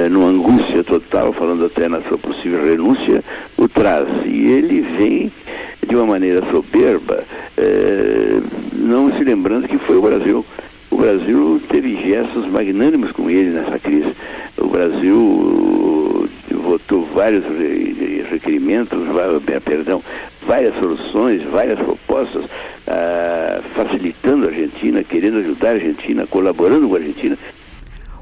numa angústia total, falando até na sua possível renúncia, o traz. E ele vem de uma maneira soberba, não se lembrando que foi o Brasil. O Brasil teve gestos magnânimos com ele nessa crise. O Brasil votou vários requerimentos, várias soluções, várias propostas, facilitando a Argentina, querendo ajudar a Argentina, colaborando com a Argentina.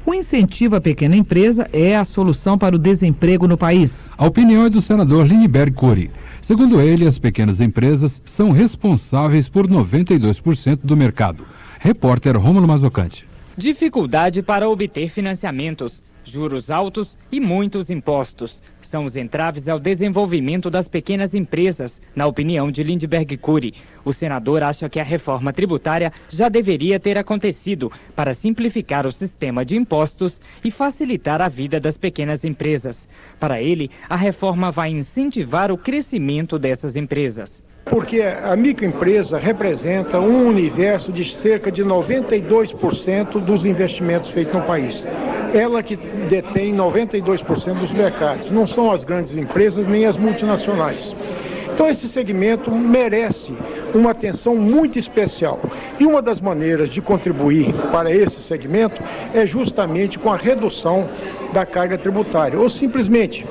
O incentivo à pequena empresa é a solução para o desemprego no país. A opinião é do senador Lindbergh Cury. Segundo ele, as pequenas empresas são responsáveis por 92% do mercado. Repórter Rômulo Mazzocante. Dificuldade para obter financiamentos, juros altos e muitos impostos são os entraves ao desenvolvimento das pequenas empresas, na opinião de Lindbergh Cury. O senador acha que a reforma tributária já deveria ter acontecido para simplificar o sistema de impostos e facilitar a vida das pequenas empresas. Para ele, a reforma vai incentivar o crescimento dessas empresas. Porque a microempresa representa um universo de cerca de 92% dos investimentos feitos no país. Ela que detém 92% dos mercados. Não são as grandes empresas nem as multinacionais. Então esse segmento merece uma atenção muito especial. E uma das maneiras de contribuir para esse segmento é justamente com a redução da carga tributária, ou simplesmente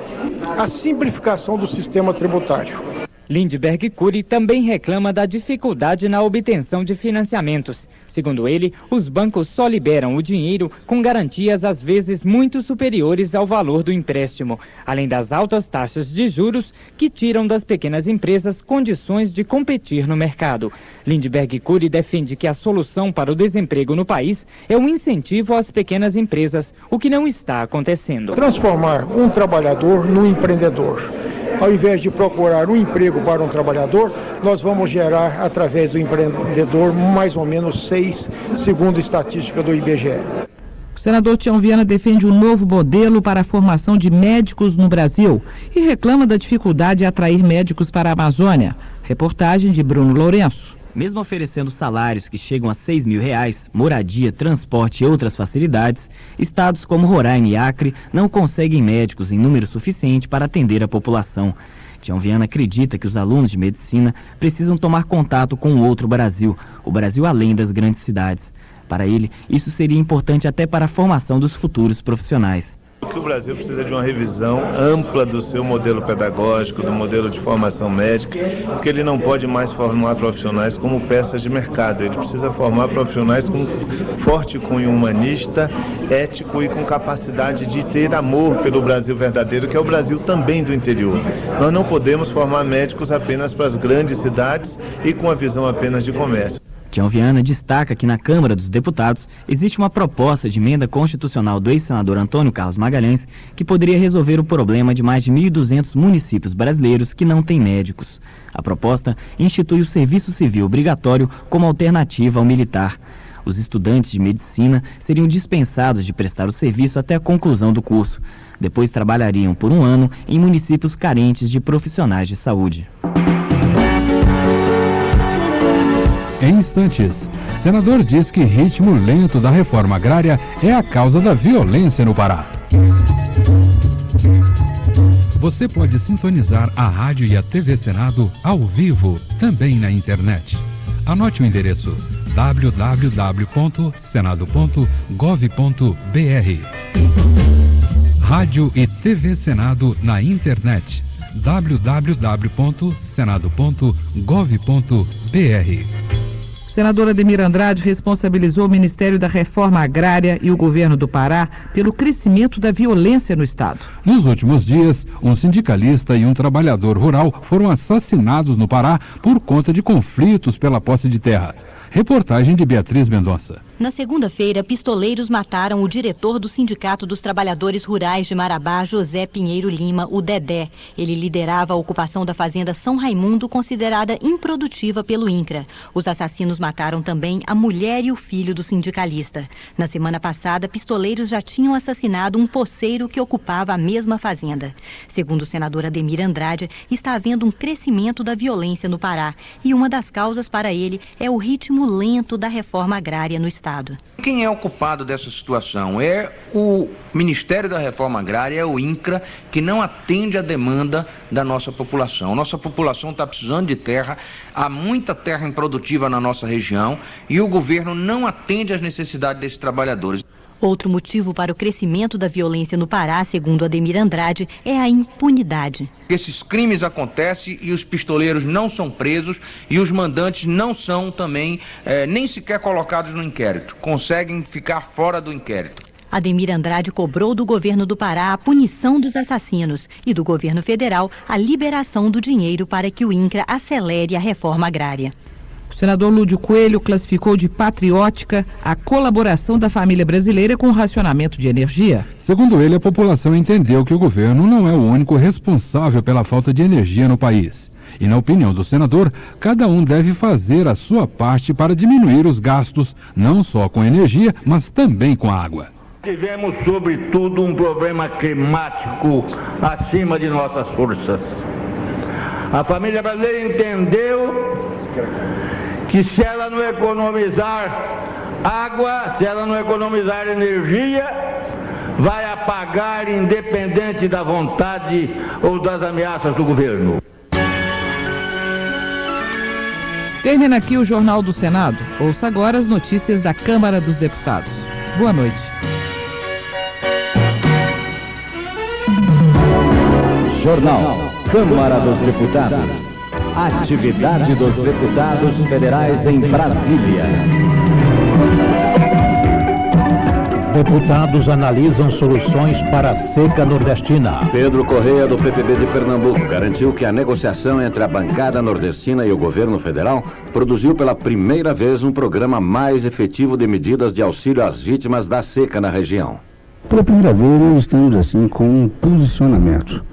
a simplificação do sistema tributário. Lindbergh Cury também reclama da dificuldade na obtenção de financiamentos. Segundo ele, os bancos só liberam o dinheiro com garantias às vezes muito superiores ao valor do empréstimo, além das altas taxas de juros que tiram das pequenas empresas condições de competir no mercado. Lindbergh Cury defende que a solução para o desemprego no país é um incentivo às pequenas empresas, o que não está acontecendo. Transformar um trabalhador num empreendedor. Ao invés de procurar um emprego para um trabalhador, nós vamos gerar, através do empreendedor, mais ou menos 6, segundo a estatística do IBGE. O senador Tião Viana defende um novo modelo para a formação de médicos no Brasil e reclama da dificuldade de atrair médicos para a Amazônia. Reportagem de Bruno Lourenço. Mesmo oferecendo salários que chegam a R$6.000, moradia, transporte e outras facilidades, estados como Roraima e Acre não conseguem médicos em número suficiente para atender a população. Tião Viana acredita que os alunos de medicina precisam tomar contato com o outro Brasil, o Brasil além das grandes cidades. Para ele, isso seria importante até para a formação dos futuros profissionais. Que o Brasil precisa de uma revisão ampla do seu modelo pedagógico, do modelo de formação médica, porque ele não pode mais formar profissionais como peças de mercado. Ele precisa formar profissionais com forte cunho humanista, ético e com capacidade de ter amor pelo Brasil verdadeiro, que é o Brasil também do interior. Nós não podemos formar médicos apenas para as grandes cidades e com a visão apenas de comércio. Tião Viana destaca que na Câmara dos Deputados existe uma proposta de emenda constitucional do ex-senador Antônio Carlos Magalhães que poderia resolver o problema de mais de 1.200 municípios brasileiros que não têm médicos. A proposta institui o serviço civil obrigatório como alternativa ao militar. Os estudantes de medicina seriam dispensados de prestar o serviço até a conclusão do curso. Depois trabalhariam por um ano em municípios carentes de profissionais de saúde. Em instantes, senador diz que ritmo lento da reforma agrária é a causa da violência no Pará. Você pode sintonizar a rádio e a TV Senado ao vivo, também na internet. Anote o endereço www.senado.gov.br. Rádio e TV Senado na internet www.senado.gov.br. O senador Ademir Andrade responsabilizou o Ministério da Reforma Agrária e o governo do Pará pelo crescimento da violência no estado. Nos últimos dias, um sindicalista e um trabalhador rural foram assassinados no Pará por conta de conflitos pela posse de terra. Reportagem de Beatriz Mendonça. Na segunda-feira, pistoleiros mataram o diretor do Sindicato dos Trabalhadores Rurais de Marabá, José Pinheiro Lima, o Dedé. Ele liderava a ocupação da fazenda São Raimundo, considerada improdutiva pelo INCRA. Os assassinos mataram também a mulher e o filho do sindicalista. Na semana passada, pistoleiros já tinham assassinado um poceiro que ocupava a mesma fazenda. Segundo o senador Ademir Andrade, está havendo um crescimento da violência no Pará. E uma das causas para ele é o ritmo lento da reforma agrária no estado. Quem é o culpado dessa situação? É o Ministério da Reforma Agrária, é o INCRA, que não atende à demanda da nossa população. Nossa população está precisando de terra, há muita terra improdutiva na nossa região e o governo não atende às necessidades desses trabalhadores. Outro motivo para o crescimento da violência no Pará, segundo Ademir Andrade, é a impunidade. Esses crimes acontecem e os pistoleiros não são presos e os mandantes não são também nem sequer colocados no inquérito. Conseguem ficar fora do inquérito. Ademir Andrade cobrou do governo do Pará a punição dos assassinos e do governo federal a liberação do dinheiro para que o INCRA acelere a reforma agrária. O senador Lúdio Coelho classificou de patriótica a colaboração da família brasileira com o racionamento de energia. Segundo ele, a população entendeu que o governo não é o único responsável pela falta de energia no país. E, na opinião do senador, cada um deve fazer a sua parte para diminuir os gastos, não só com energia, mas também com água. Tivemos, sobretudo, um problema climático acima de nossas forças. A família brasileira entendeu que se ela não economizar água, se ela não economizar energia, vai apagar independente da vontade ou das ameaças do governo. Termina aqui o Jornal do Senado. Ouça agora as notícias da Câmara dos Deputados. Boa noite. Jornal Câmara dos Deputados. Atividade dos deputados federais em Brasília. Deputados analisam soluções para a seca nordestina. Pedro Correia, do PPB de Pernambuco, garantiu que a negociação entre a bancada nordestina e o governo federal produziu pela primeira vez um programa mais efetivo de medidas de auxílio às vítimas da seca na região. Pela primeira vez, nós estamos assim com um posicionamento.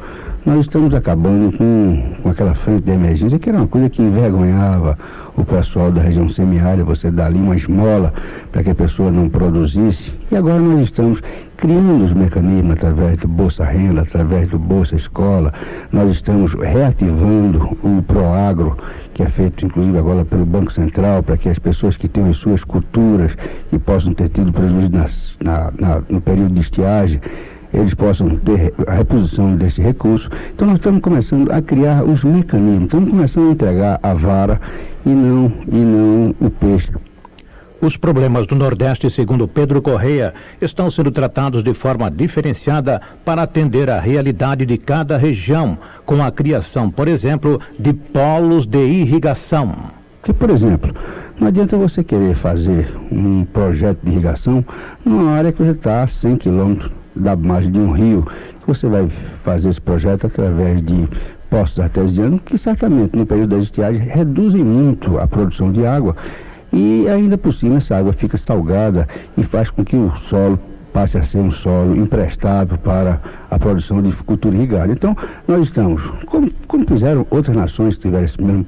Nós estamos acabando com aquela frente de emergência, que era uma coisa que envergonhava o pessoal da região semiárida, você dá ali uma esmola para que a pessoa não produzisse. E agora nós estamos criando os mecanismos através do Bolsa Renda, através do Bolsa Escola. Nós estamos reativando o Proagro, que é feito inclusive agora pelo Banco Central, para que as pessoas que têm as suas culturas, que possam ter tido prejuízo no período de estiagem, eles possam ter a reposição desse recurso. Então nós estamos começando a criar os mecanismos, estamos começando a entregar a vara e não o peixe. Os problemas do Nordeste, segundo Pedro Correia, estão sendo tratados de forma diferenciada para atender à realidade de cada região, com a criação, por exemplo, de polos de irrigação. Que, por exemplo, não adianta você querer fazer um projeto de irrigação numa área que você está a 100 quilômetros da margem de um rio, que você vai fazer esse projeto através de poços artesianos, que certamente no período da estiagem reduzem muito a produção de água e ainda por cima essa água fica salgada e faz com que o solo passe a ser um solo imprestável para a produção de cultura irrigada. Então, nós estamos, como fizeram outras nações que tiveram esse mesmo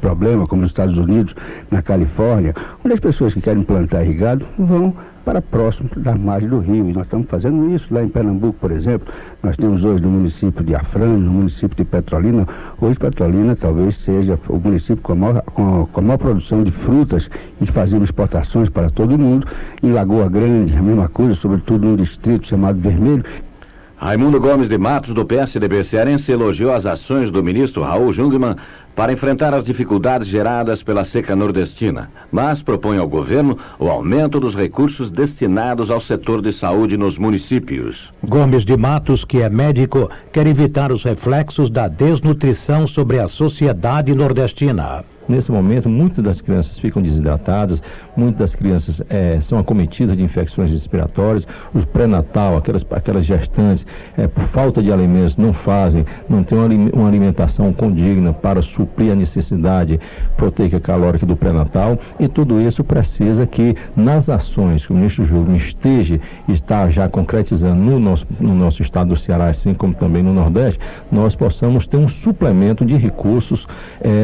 problema, como os Estados Unidos, na Califórnia, onde as pessoas que querem plantar irrigado vão para próximo da margem do rio. E nós estamos fazendo isso lá em Pernambuco, por exemplo. Nós temos hoje no município de Afrânio, no município de Petrolina. Hoje Petrolina talvez seja o município com a maior produção de frutas e fazendo exportações para todo mundo. Em Lagoa Grande, a mesma coisa, sobretudo num distrito chamado Vermelho. Raimundo Gomes de Matos, do PSDB cearense, elogiou as ações do ministro Raul Jungmann para enfrentar as dificuldades geradas pela seca nordestina, mas propõe ao governo o aumento dos recursos destinados ao setor de saúde nos municípios. Gomes de Matos, que é médico, quer evitar os reflexos da desnutrição sobre a sociedade nordestina. Nesse momento, muitas das crianças ficam desidratadas, muitas das crianças são acometidas de infecções respiratórias, o pré-natal, aquelas gestantes, por falta de alimentos, não têm uma alimentação condigna para suprir a necessidade proteica calórica do pré-natal, e tudo isso precisa que, nas ações que o ministro Jungmann está já concretizando no nosso estado do Ceará, assim como também no Nordeste, nós possamos ter um suplemento de recursos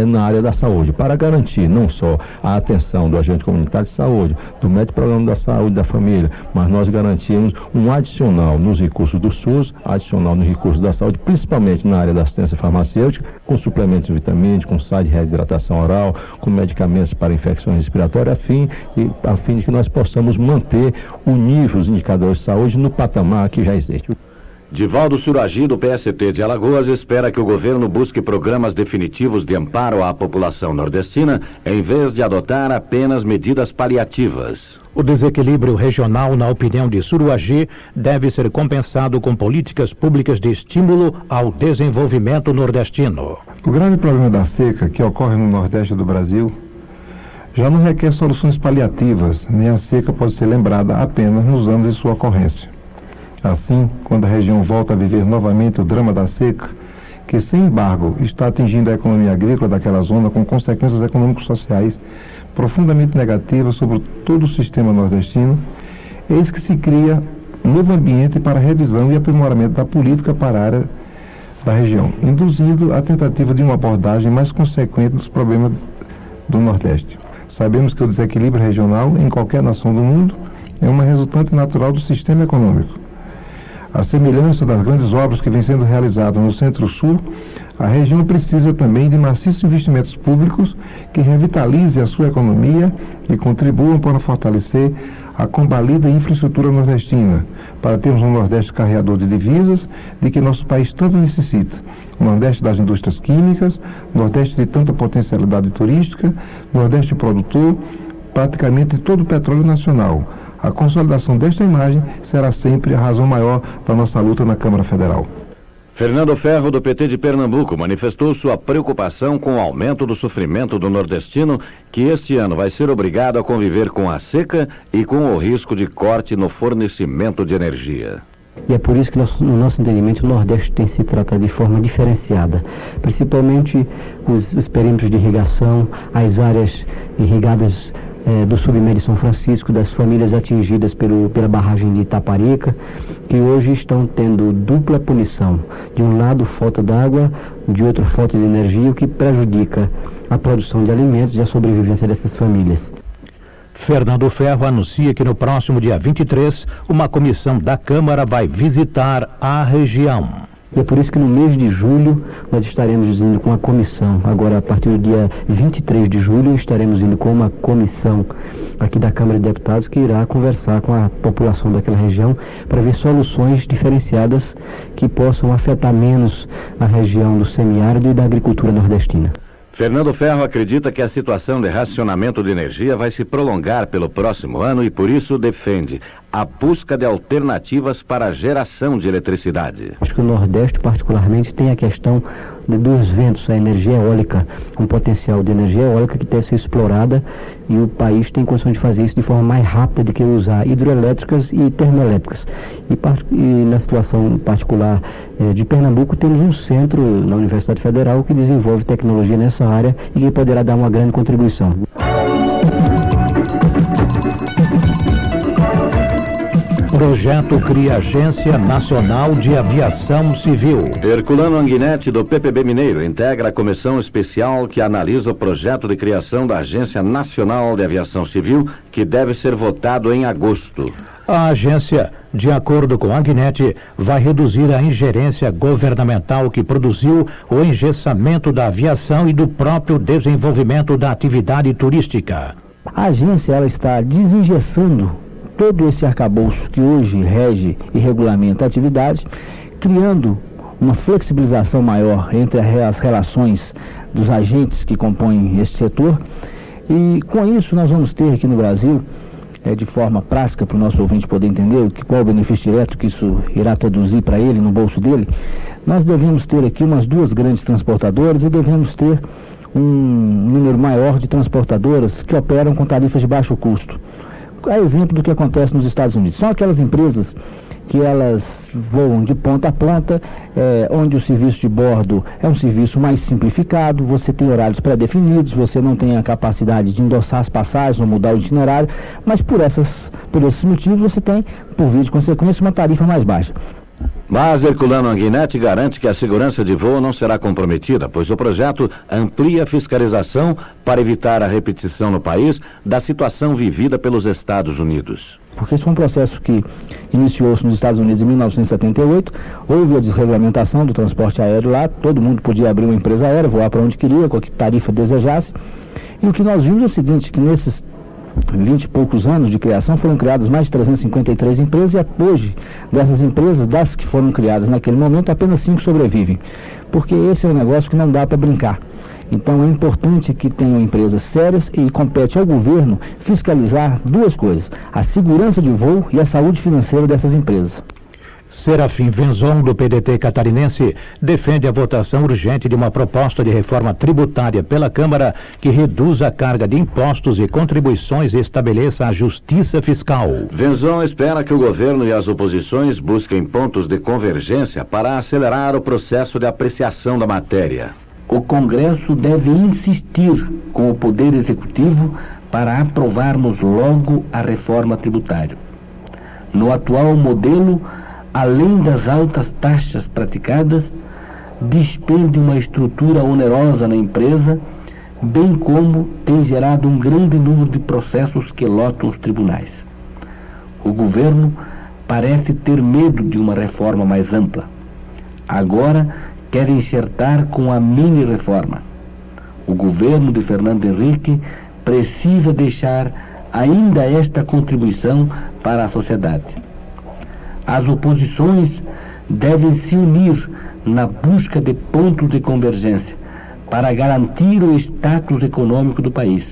na área da saúde, para garantir não só a atenção do agente comunitário de saúde, do médico programa da saúde da família, mas nós garantimos um adicional nos recursos do SUS, adicional nos recursos da saúde, principalmente na área da assistência farmacêutica, com suplementos vitamínicos, com sais de reidratação oral, com medicamentos para infecções respiratórias, a fim de que nós possamos manter o nível dos indicadores de saúde no patamar que já existe. Divaldo Suragi, do PST de Alagoas, espera que o governo busque programas definitivos de amparo à população nordestina, em vez de adotar apenas medidas paliativas. O desequilíbrio regional, na opinião de Suragi, deve ser compensado com políticas públicas de estímulo ao desenvolvimento nordestino. O grave problema da seca que ocorre no Nordeste do Brasil já não requer soluções paliativas, nem a seca pode ser lembrada apenas nos anos de sua ocorrência. Assim, quando a região volta a viver novamente o drama da seca, que sem embargo está atingindo a economia agrícola daquela zona com consequências econômicos sociais profundamente negativas sobre todo o sistema nordestino, eis que se cria um novo ambiente para a revisão e aprimoramento da política para a área da região, induzindo a tentativa de uma abordagem mais consequente dos problemas do Nordeste. Sabemos que o desequilíbrio regional em qualquer nação do mundo é uma resultante natural do sistema econômico. À semelhança das grandes obras que vêm sendo realizadas no Centro-Sul, a região precisa também de maciços investimentos públicos que revitalizem a sua economia e contribuam para fortalecer a combalida infraestrutura nordestina, para termos um Nordeste carreador de divisas de que nosso país tanto necessita. Nordeste das indústrias químicas, Nordeste de tanta potencialidade turística, Nordeste produtor, praticamente de todo o petróleo nacional. A consolidação desta imagem será sempre a razão maior da nossa luta na Câmara Federal. Fernando Ferro, do PT de Pernambuco, manifestou sua preocupação com o aumento do sofrimento do nordestino, que este ano vai ser obrigado a conviver com a seca e com o risco de corte no fornecimento de energia. E é por isso que, no nosso entendimento, o Nordeste tem se tratado de forma diferenciada, principalmente os perímetros de irrigação, as áreas irrigadas do submédio de São Francisco, das famílias atingidas pela barragem de Itaparica, que hoje estão tendo dupla punição. De um lado, falta d'água, de outro, falta de energia, o que prejudica a produção de alimentos e a sobrevivência dessas famílias. Fernando Ferro anuncia que no próximo dia 23, uma comissão da Câmara vai visitar a região. E é por isso que no mês de julho nós estaremos indo com a comissão. Agora, a partir do dia 23 de julho, estaremos indo com uma comissão aqui da Câmara de Deputados que irá conversar com a população daquela região para ver soluções diferenciadas que possam afetar menos a região do semiárido e da agricultura nordestina. Fernando Ferro acredita que a situação de racionamento de energia vai se prolongar pelo próximo ano e, por isso, defende a busca de alternativas para a geração de eletricidade. Acho que o Nordeste, particularmente, tem a questão dos ventos, a energia eólica, um potencial de energia eólica que deve ser explorada, e o país tem condição de fazer isso de forma mais rápida do que usar hidroelétricas e termoelétricas. E na situação particular de Pernambuco, temos um centro na Universidade Federal que desenvolve tecnologia nessa área e que poderá dar uma grande contribuição. Projeto cria Agência Nacional de Aviação Civil. Herculano Anguinetti, do PPB Mineiro, integra a comissão especial que analisa o projeto de criação da Agência Nacional de Aviação Civil, que deve ser votado em agosto. A agência, de acordo com Anguinetti, vai reduzir a ingerência governamental que produziu o engessamento da aviação e do próprio desenvolvimento da atividade turística. A agência ela está desengessando todo esse arcabouço que hoje rege e regulamenta a atividade, criando uma flexibilização maior entre as relações dos agentes que compõem esse setor. E com isso nós vamos ter aqui no Brasil, de forma prática para o nosso ouvinte poder entender qual o benefício direto que isso irá traduzir para ele, no bolso dele, nós devemos ter aqui umas 2 grandes transportadoras e devemos ter um número maior de transportadoras que operam com tarifas de baixo custo. A exemplo do que acontece nos Estados Unidos. São aquelas empresas que elas voam de ponta a ponta, onde o serviço de bordo é um serviço mais simplificado, você tem horários pré-definidos, você não tem a capacidade de endossar as passagens ou mudar o itinerário, mas por esses motivos você tem, por via de consequência, uma tarifa mais baixa. Mas Herculano Anguinetti garante que a segurança de voo não será comprometida, pois o projeto amplia a fiscalização para evitar a repetição no país da situação vivida pelos Estados Unidos. Porque esse foi um processo que iniciou-se nos Estados Unidos em 1978, houve a desregulamentação do transporte aéreo lá, todo mundo podia abrir uma empresa aérea, voar para onde queria, com a tarifa desejasse, e o que nós vimos é o seguinte, que nesses 20 e poucos anos de criação foram criadas mais de 353 empresas e hoje, dessas empresas, das que foram criadas naquele momento, apenas 5 sobrevivem, porque esse é um negócio que não dá para brincar. Então é importante que tenham empresas sérias e compete ao governo fiscalizar 2 coisas, a segurança de voo e a saúde financeira dessas empresas. Serafim Venzon, do PDT catarinense, defende a votação urgente de uma proposta de reforma tributária pela Câmara que reduza a carga de impostos e contribuições e estabeleça a justiça fiscal. Venzon espera que o governo e as oposições busquem pontos de convergência para acelerar o processo de apreciação da matéria. O Congresso deve insistir com o Poder Executivo para aprovarmos logo a reforma tributária. No atual modelo, além das altas taxas praticadas, despende uma estrutura onerosa na empresa, bem como tem gerado um grande número de processos que lotam os tribunais. O governo parece ter medo de uma reforma mais ampla. Agora quer enxertar com a mini-reforma. O governo de Fernando Henrique precisa deixar ainda esta contribuição para a sociedade. As oposições devem se unir na busca de pontos de convergência para garantir o status econômico do país.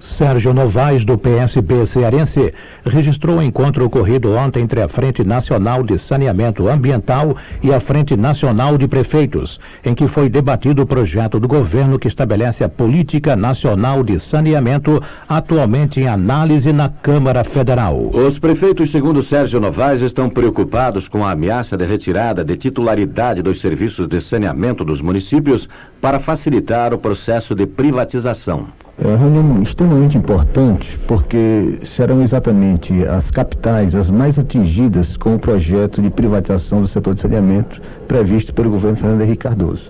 Sérgio Novaes, do PSB cearense, registrou o encontro ocorrido ontem entre a Frente Nacional de Saneamento Ambiental e a Frente Nacional de Prefeitos, em que foi debatido o projeto do governo que estabelece a Política Nacional de Saneamento, atualmente em análise na Câmara Federal. Os prefeitos, segundo Sérgio Novaes, estão preocupados com a ameaça de retirada de titularidade dos serviços de saneamento dos municípios para facilitar o processo de privatização. É uma reunião extremamente importante porque serão exatamente as capitais as mais atingidas com o projeto de privatização do setor de saneamento previsto pelo governo Fernando Henrique Cardoso.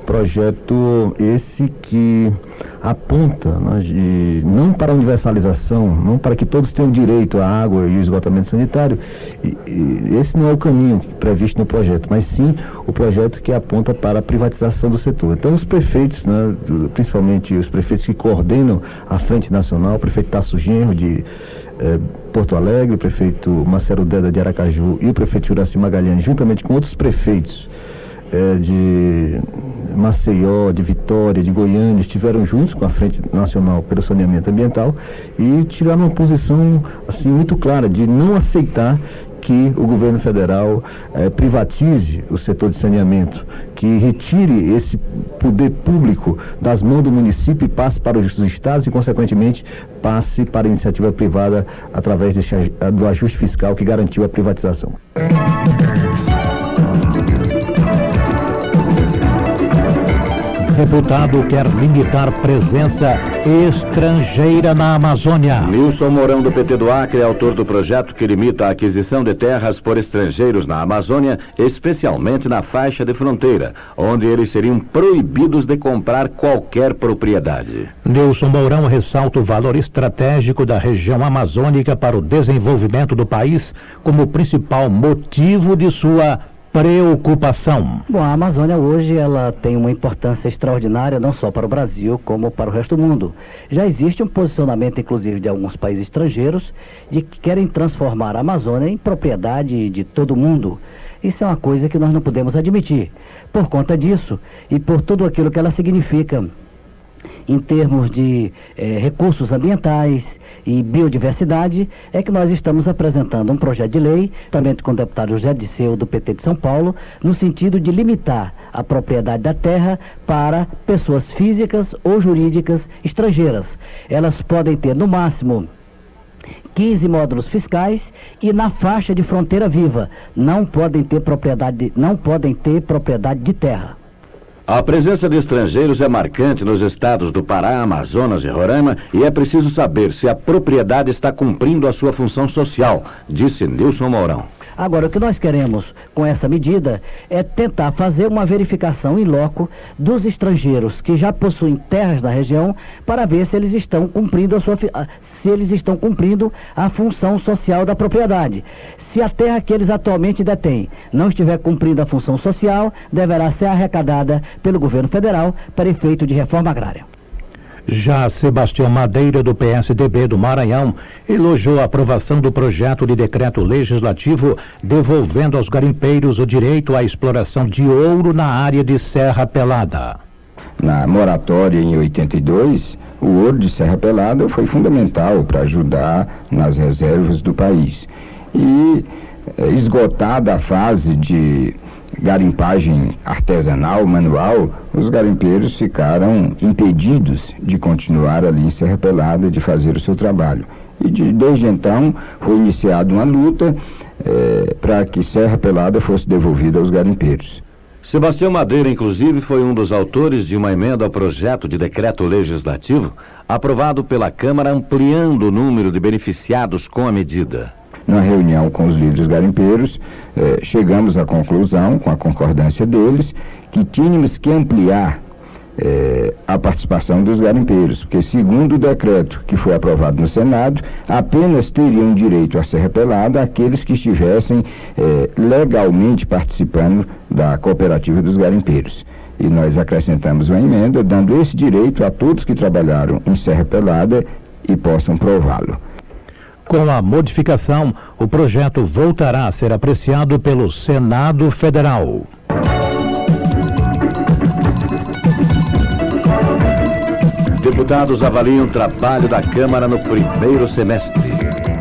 Projeto esse que aponta, né, não para a universalização, não para que todos tenham direito à água e ao esgotamento sanitário, esse não é o caminho previsto no projeto, mas sim o projeto que aponta para a privatização do setor. Então os prefeitos, né, principalmente os prefeitos que coordenam a Frente Nacional, o prefeito Tasso Genro de Porto Alegre, o prefeito Marcelo Deda de Aracaju e o prefeito Juraci Magalhães, juntamente com outros prefeitos de Maceió, de Vitória, de Goiânia, estiveram juntos com a Frente Nacional pelo Saneamento Ambiental e tiraram uma posição assim, muito clara de não aceitar que o governo federal privatize o setor de saneamento, que retire esse poder público das mãos do município e passe para os estados e, consequentemente, passe para a iniciativa privada através do ajuste fiscal que garantiu a privatização. Deputado quer limitar presença estrangeira na Amazônia. Nilson Mourão, do PT do Acre, é autor do projeto que limita a aquisição de terras por estrangeiros na Amazônia, especialmente na faixa de fronteira, onde eles seriam proibidos de comprar qualquer propriedade. Nilson Mourão ressalta o valor estratégico da região amazônica para o desenvolvimento do país como principal motivo de sua preocupação. Bom, a Amazônia hoje ela tem uma importância extraordinária não só para o Brasil como para o resto do mundo. Já existe um posicionamento inclusive de alguns países estrangeiros de que querem transformar a Amazônia em propriedade de todo mundo. Isso é uma coisa que nós não podemos admitir. Por conta disso e por tudo aquilo que ela significa em termos de recursos ambientais e biodiversidade, é que nós estamos apresentando um projeto de lei, também com o deputado José Disseu, do PT de São Paulo, no sentido de limitar a propriedade da terra para pessoas físicas ou jurídicas estrangeiras. Elas podem ter, no máximo, 15 módulos fiscais e na faixa de fronteira viva não podem ter propriedade de terra. A presença de estrangeiros é marcante nos estados do Pará, Amazonas e Roraima e é preciso saber se a propriedade está cumprindo a sua função social, disse Nilson Mourão. Agora, o que nós queremos com essa medida é tentar fazer uma verificação in loco dos estrangeiros que já possuem terras na região para ver se eles estão cumprindo a função social da propriedade. Se a terra que eles atualmente detêm não estiver cumprindo a função social, deverá ser arrecadada pelo governo federal para efeito de reforma agrária. Já Sebastião Madeira, do PSDB do Maranhão, elogiou a aprovação do projeto de decreto legislativo devolvendo aos garimpeiros o direito à exploração de ouro na área de Serra Pelada. Na moratória em 82, o ouro de Serra Pelada foi fundamental para ajudar nas reservas do país. E esgotada a fase de garimpagem artesanal, manual, os garimpeiros ficaram impedidos de continuar ali em Serra Pelada, de fazer o seu trabalho. E desde então foi iniciada uma luta para que Serra Pelada fosse devolvida aos garimpeiros. Sebastião Madeira, inclusive, foi um dos autores de uma emenda ao projeto de decreto legislativo aprovado pela Câmara, ampliando o número de beneficiados com a medida. Na reunião com os líderes garimpeiros, chegamos à conclusão, com a concordância deles, que tínhamos que ampliar a participação dos garimpeiros, porque segundo o decreto que foi aprovado no Senado, apenas teriam direito à Serra Pelada aqueles que estivessem legalmente participando da cooperativa dos garimpeiros. E nós acrescentamos uma emenda dando esse direito a todos que trabalharam em Serra Pelada e possam prová-lo. Com a modificação, o projeto voltará a ser apreciado pelo Senado Federal. Deputados avaliam o trabalho da Câmara no primeiro semestre.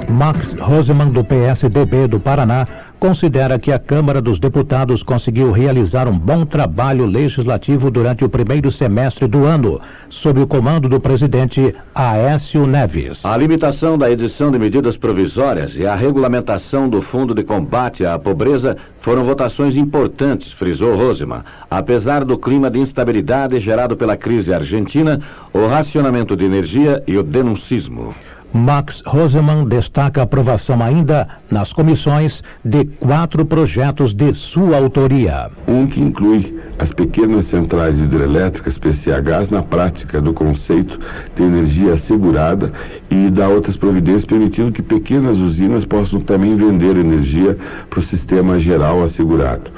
Max Rosemann, do PSDB do Paraná, considera que a Câmara dos Deputados conseguiu realizar um bom trabalho legislativo durante o primeiro semestre do ano, sob o comando do presidente Aécio Neves. A limitação da edição de medidas provisórias e a regulamentação do Fundo de Combate à Pobreza foram votações importantes, frisou Rosemann. Apesar do clima de instabilidade gerado pela crise argentina, o racionamento de energia e o denuncismo. Max Rosemann destaca a aprovação ainda nas comissões de 4 projetos de sua autoria. Um que inclui as pequenas centrais hidrelétricas PCHs na prática do conceito de energia assegurada e dá outras providências permitindo que pequenas usinas possam também vender energia para o sistema geral assegurado.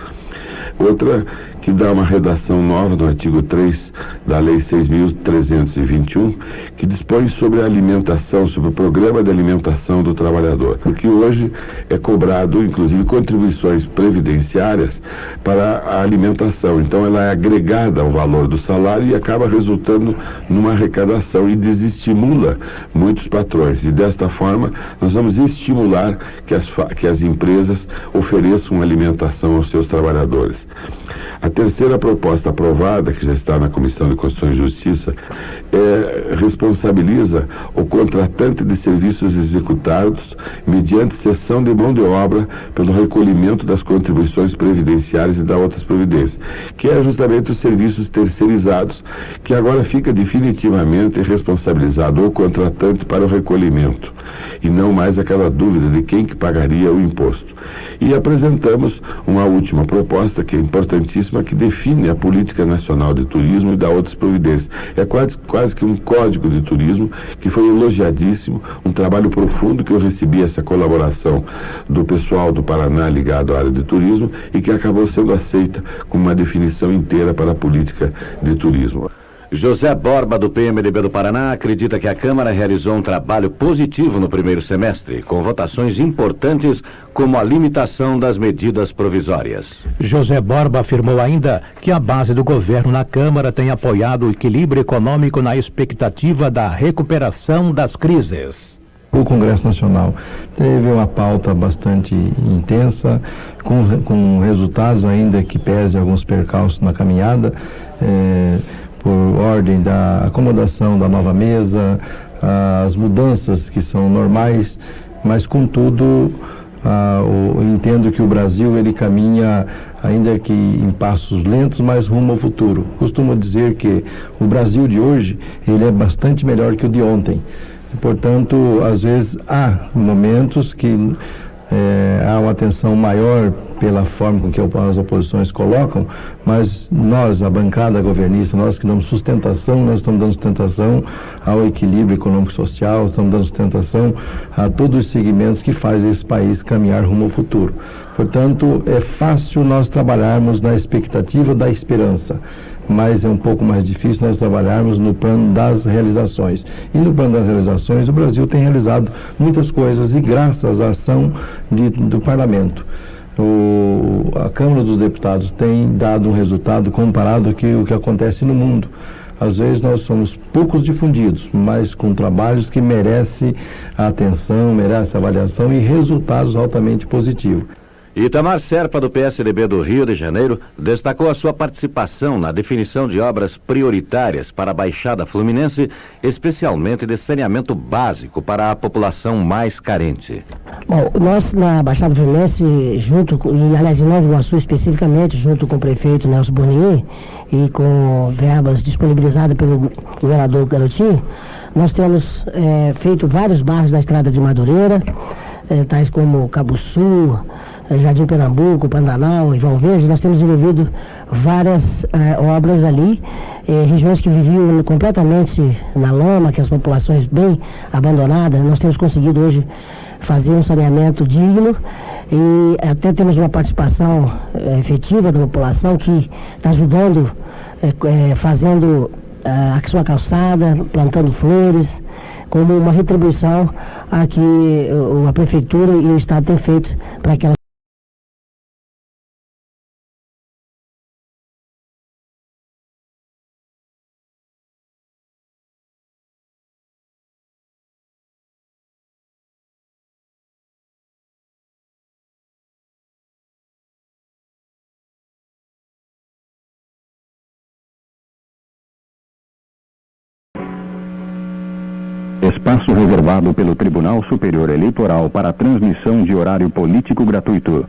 Outra que dá uma redação nova no artigo 3 da Lei 6.321, que dispõe sobre a alimentação, sobre o programa de alimentação do trabalhador, porque hoje é cobrado, inclusive, contribuições previdenciárias para a alimentação. Então, ela é agregada ao valor do salário e acaba resultando numa arrecadação e desestimula muitos patrões. E, desta forma, nós vamos estimular que as empresas ofereçam alimentação aos seus trabalhadores. A terceira proposta aprovada, que já está na Comissão de Constituição e Justiça, responsabiliza o contratante de serviços executados mediante cessão de mão de obra pelo recolhimento das contribuições previdenciárias e da outras providências, que é justamente os serviços terceirizados, que agora fica definitivamente responsabilizado o contratante para o recolhimento, e não mais aquela dúvida de quem que pagaria o imposto. E apresentamos uma última proposta, que é importantíssima, que define a política nacional de turismo e dá outras providências. É quase que um código de turismo que foi elogiadíssimo, um trabalho profundo, que eu recebi essa colaboração do pessoal do Paraná ligado à área de turismo e que acabou sendo aceita como uma definição inteira para a política de turismo. José Borba, do PMDB do Paraná, acredita que a Câmara realizou um trabalho positivo no primeiro semestre, com votações importantes como a limitação das medidas provisórias. José Borba afirmou ainda que a base do governo na Câmara tem apoiado o equilíbrio econômico na expectativa da recuperação das crises. O Congresso Nacional teve uma pauta bastante intensa, com resultados ainda que pese alguns percalços na caminhada, por ordem da acomodação da nova mesa, as mudanças que são normais, mas contudo entendo que o Brasil ele caminha, ainda que em passos lentos, mas rumo ao futuro. Costumo dizer que o Brasil de hoje ele é bastante melhor que o de ontem. Portanto, às vezes há momentos que há uma atenção maior pela forma com que as oposições colocam, mas nós, a bancada governista, nós que damos sustentação, nós estamos dando sustentação ao equilíbrio econômico-social, estamos dando sustentação a todos os segmentos que fazem esse país caminhar rumo ao futuro. Portanto, é fácil nós trabalharmos na expectativa da esperança, mas é um pouco mais difícil nós trabalharmos no plano das realizações. E no plano das realizações, o Brasil tem realizado muitas coisas e graças à ação do Parlamento. A Câmara dos Deputados tem dado um resultado comparado com o que acontece no mundo. Às vezes nós somos poucos difundidos, mas com trabalhos que merecem atenção, merecem avaliação e resultados altamente positivos. Itamar Serpa, do PSDB do Rio de Janeiro, destacou a sua participação na definição de obras prioritárias para a Baixada Fluminense, especialmente de saneamento básico para a população mais carente. Bom, nós na Baixada Fluminense, e aliás em Nova Iguaçu especificamente, junto com o prefeito Nelson Burnier e com verbas disponibilizadas pelo governador Garotinho, nós temos feito vários bairros da Estrada de Madureira, tais como Cabuçu, Jardim Pernambuco, Pantanal e Valverde. Nós temos desenvolvido várias obras ali, regiões que viviam completamente na lama, que as populações bem abandonadas. Nós temos conseguido hoje fazer um saneamento digno e até temos uma participação efetiva da população que está ajudando, fazendo a sua calçada, plantando flores, como uma retribuição a que a Prefeitura e o Estado têm feito para aquela. Espaço reservado pelo Tribunal Superior Eleitoral para a transmissão de horário político gratuito.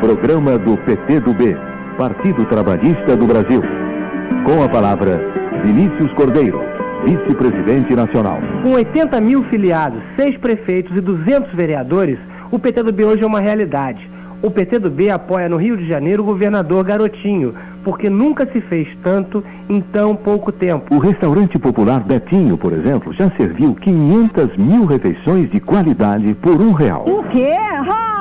Programa do PTdoB, Partido Trabalhista do Brasil. Com a palavra, Vinícius Cordeiro, vice-presidente nacional. Com 80 mil filiados, 6 prefeitos e 200 vereadores, o PTdoB hoje é uma realidade. O PTdoB apoia no Rio de Janeiro o governador Garotinho, porque nunca se fez tanto em tão pouco tempo. O restaurante popular Betinho, por exemplo, já serviu 500 mil refeições de qualidade por R$1. O quê?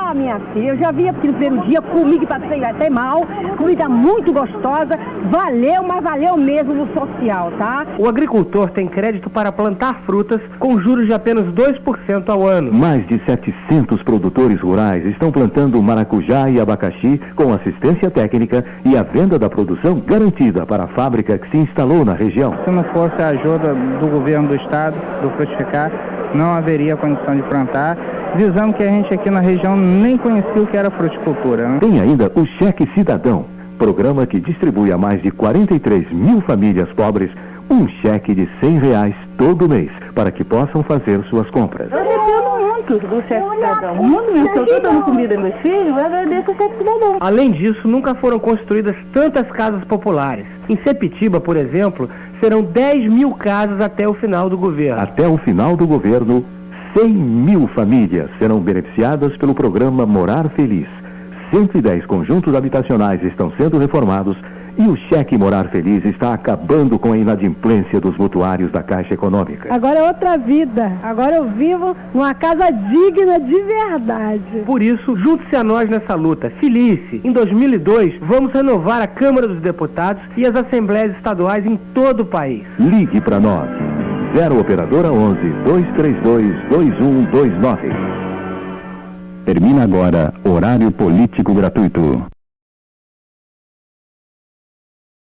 Ah, minha filha, eu já vi aqui no primeiro dia, comi que passei até mal, comida muito gostosa, valeu, mas valeu mesmo no social, tá? O agricultor tem crédito para plantar frutas com juros de apenas 2% ao ano. Mais de 700 produtores rurais estão plantando maracujá e abacaxi com assistência técnica e a venda da produção garantida para a fábrica que se instalou na região. Se não fosse a ajuda do governo do estado, do Frutificar, não haveria condição de plantar, visando que a gente aqui na região nem conhecia o que era fruticultura, né? Tem ainda o Cheque Cidadão, programa que distribui a mais de 43 mil famílias pobres um cheque de R$100 todo mês, para que possam fazer suas compras. Eu dependo muito do Cheque Cidadão. Muito mesmo, se eu estou dando comida aos meus filhos, eu agradeço o Cheque Cidadão. Além disso, nunca foram construídas tantas casas populares. Em Sepitiba, por exemplo, serão 10 mil casas até o final do governo. Até o final do governo, 100 mil famílias serão beneficiadas pelo programa Morar Feliz. 110 conjuntos habitacionais estão sendo reformados e o cheque Morar Feliz está acabando com a inadimplência dos mutuários da Caixa Econômica. Agora é outra vida. Agora eu vivo numa casa digna de verdade. Por isso, junte-se a nós nessa luta. Felice. Em 2002, vamos renovar a Câmara dos Deputados e as Assembleias Estaduais em todo o país. Ligue para nós. 0 Operadora 11 232 2129. Termina agora Horário Político Gratuito.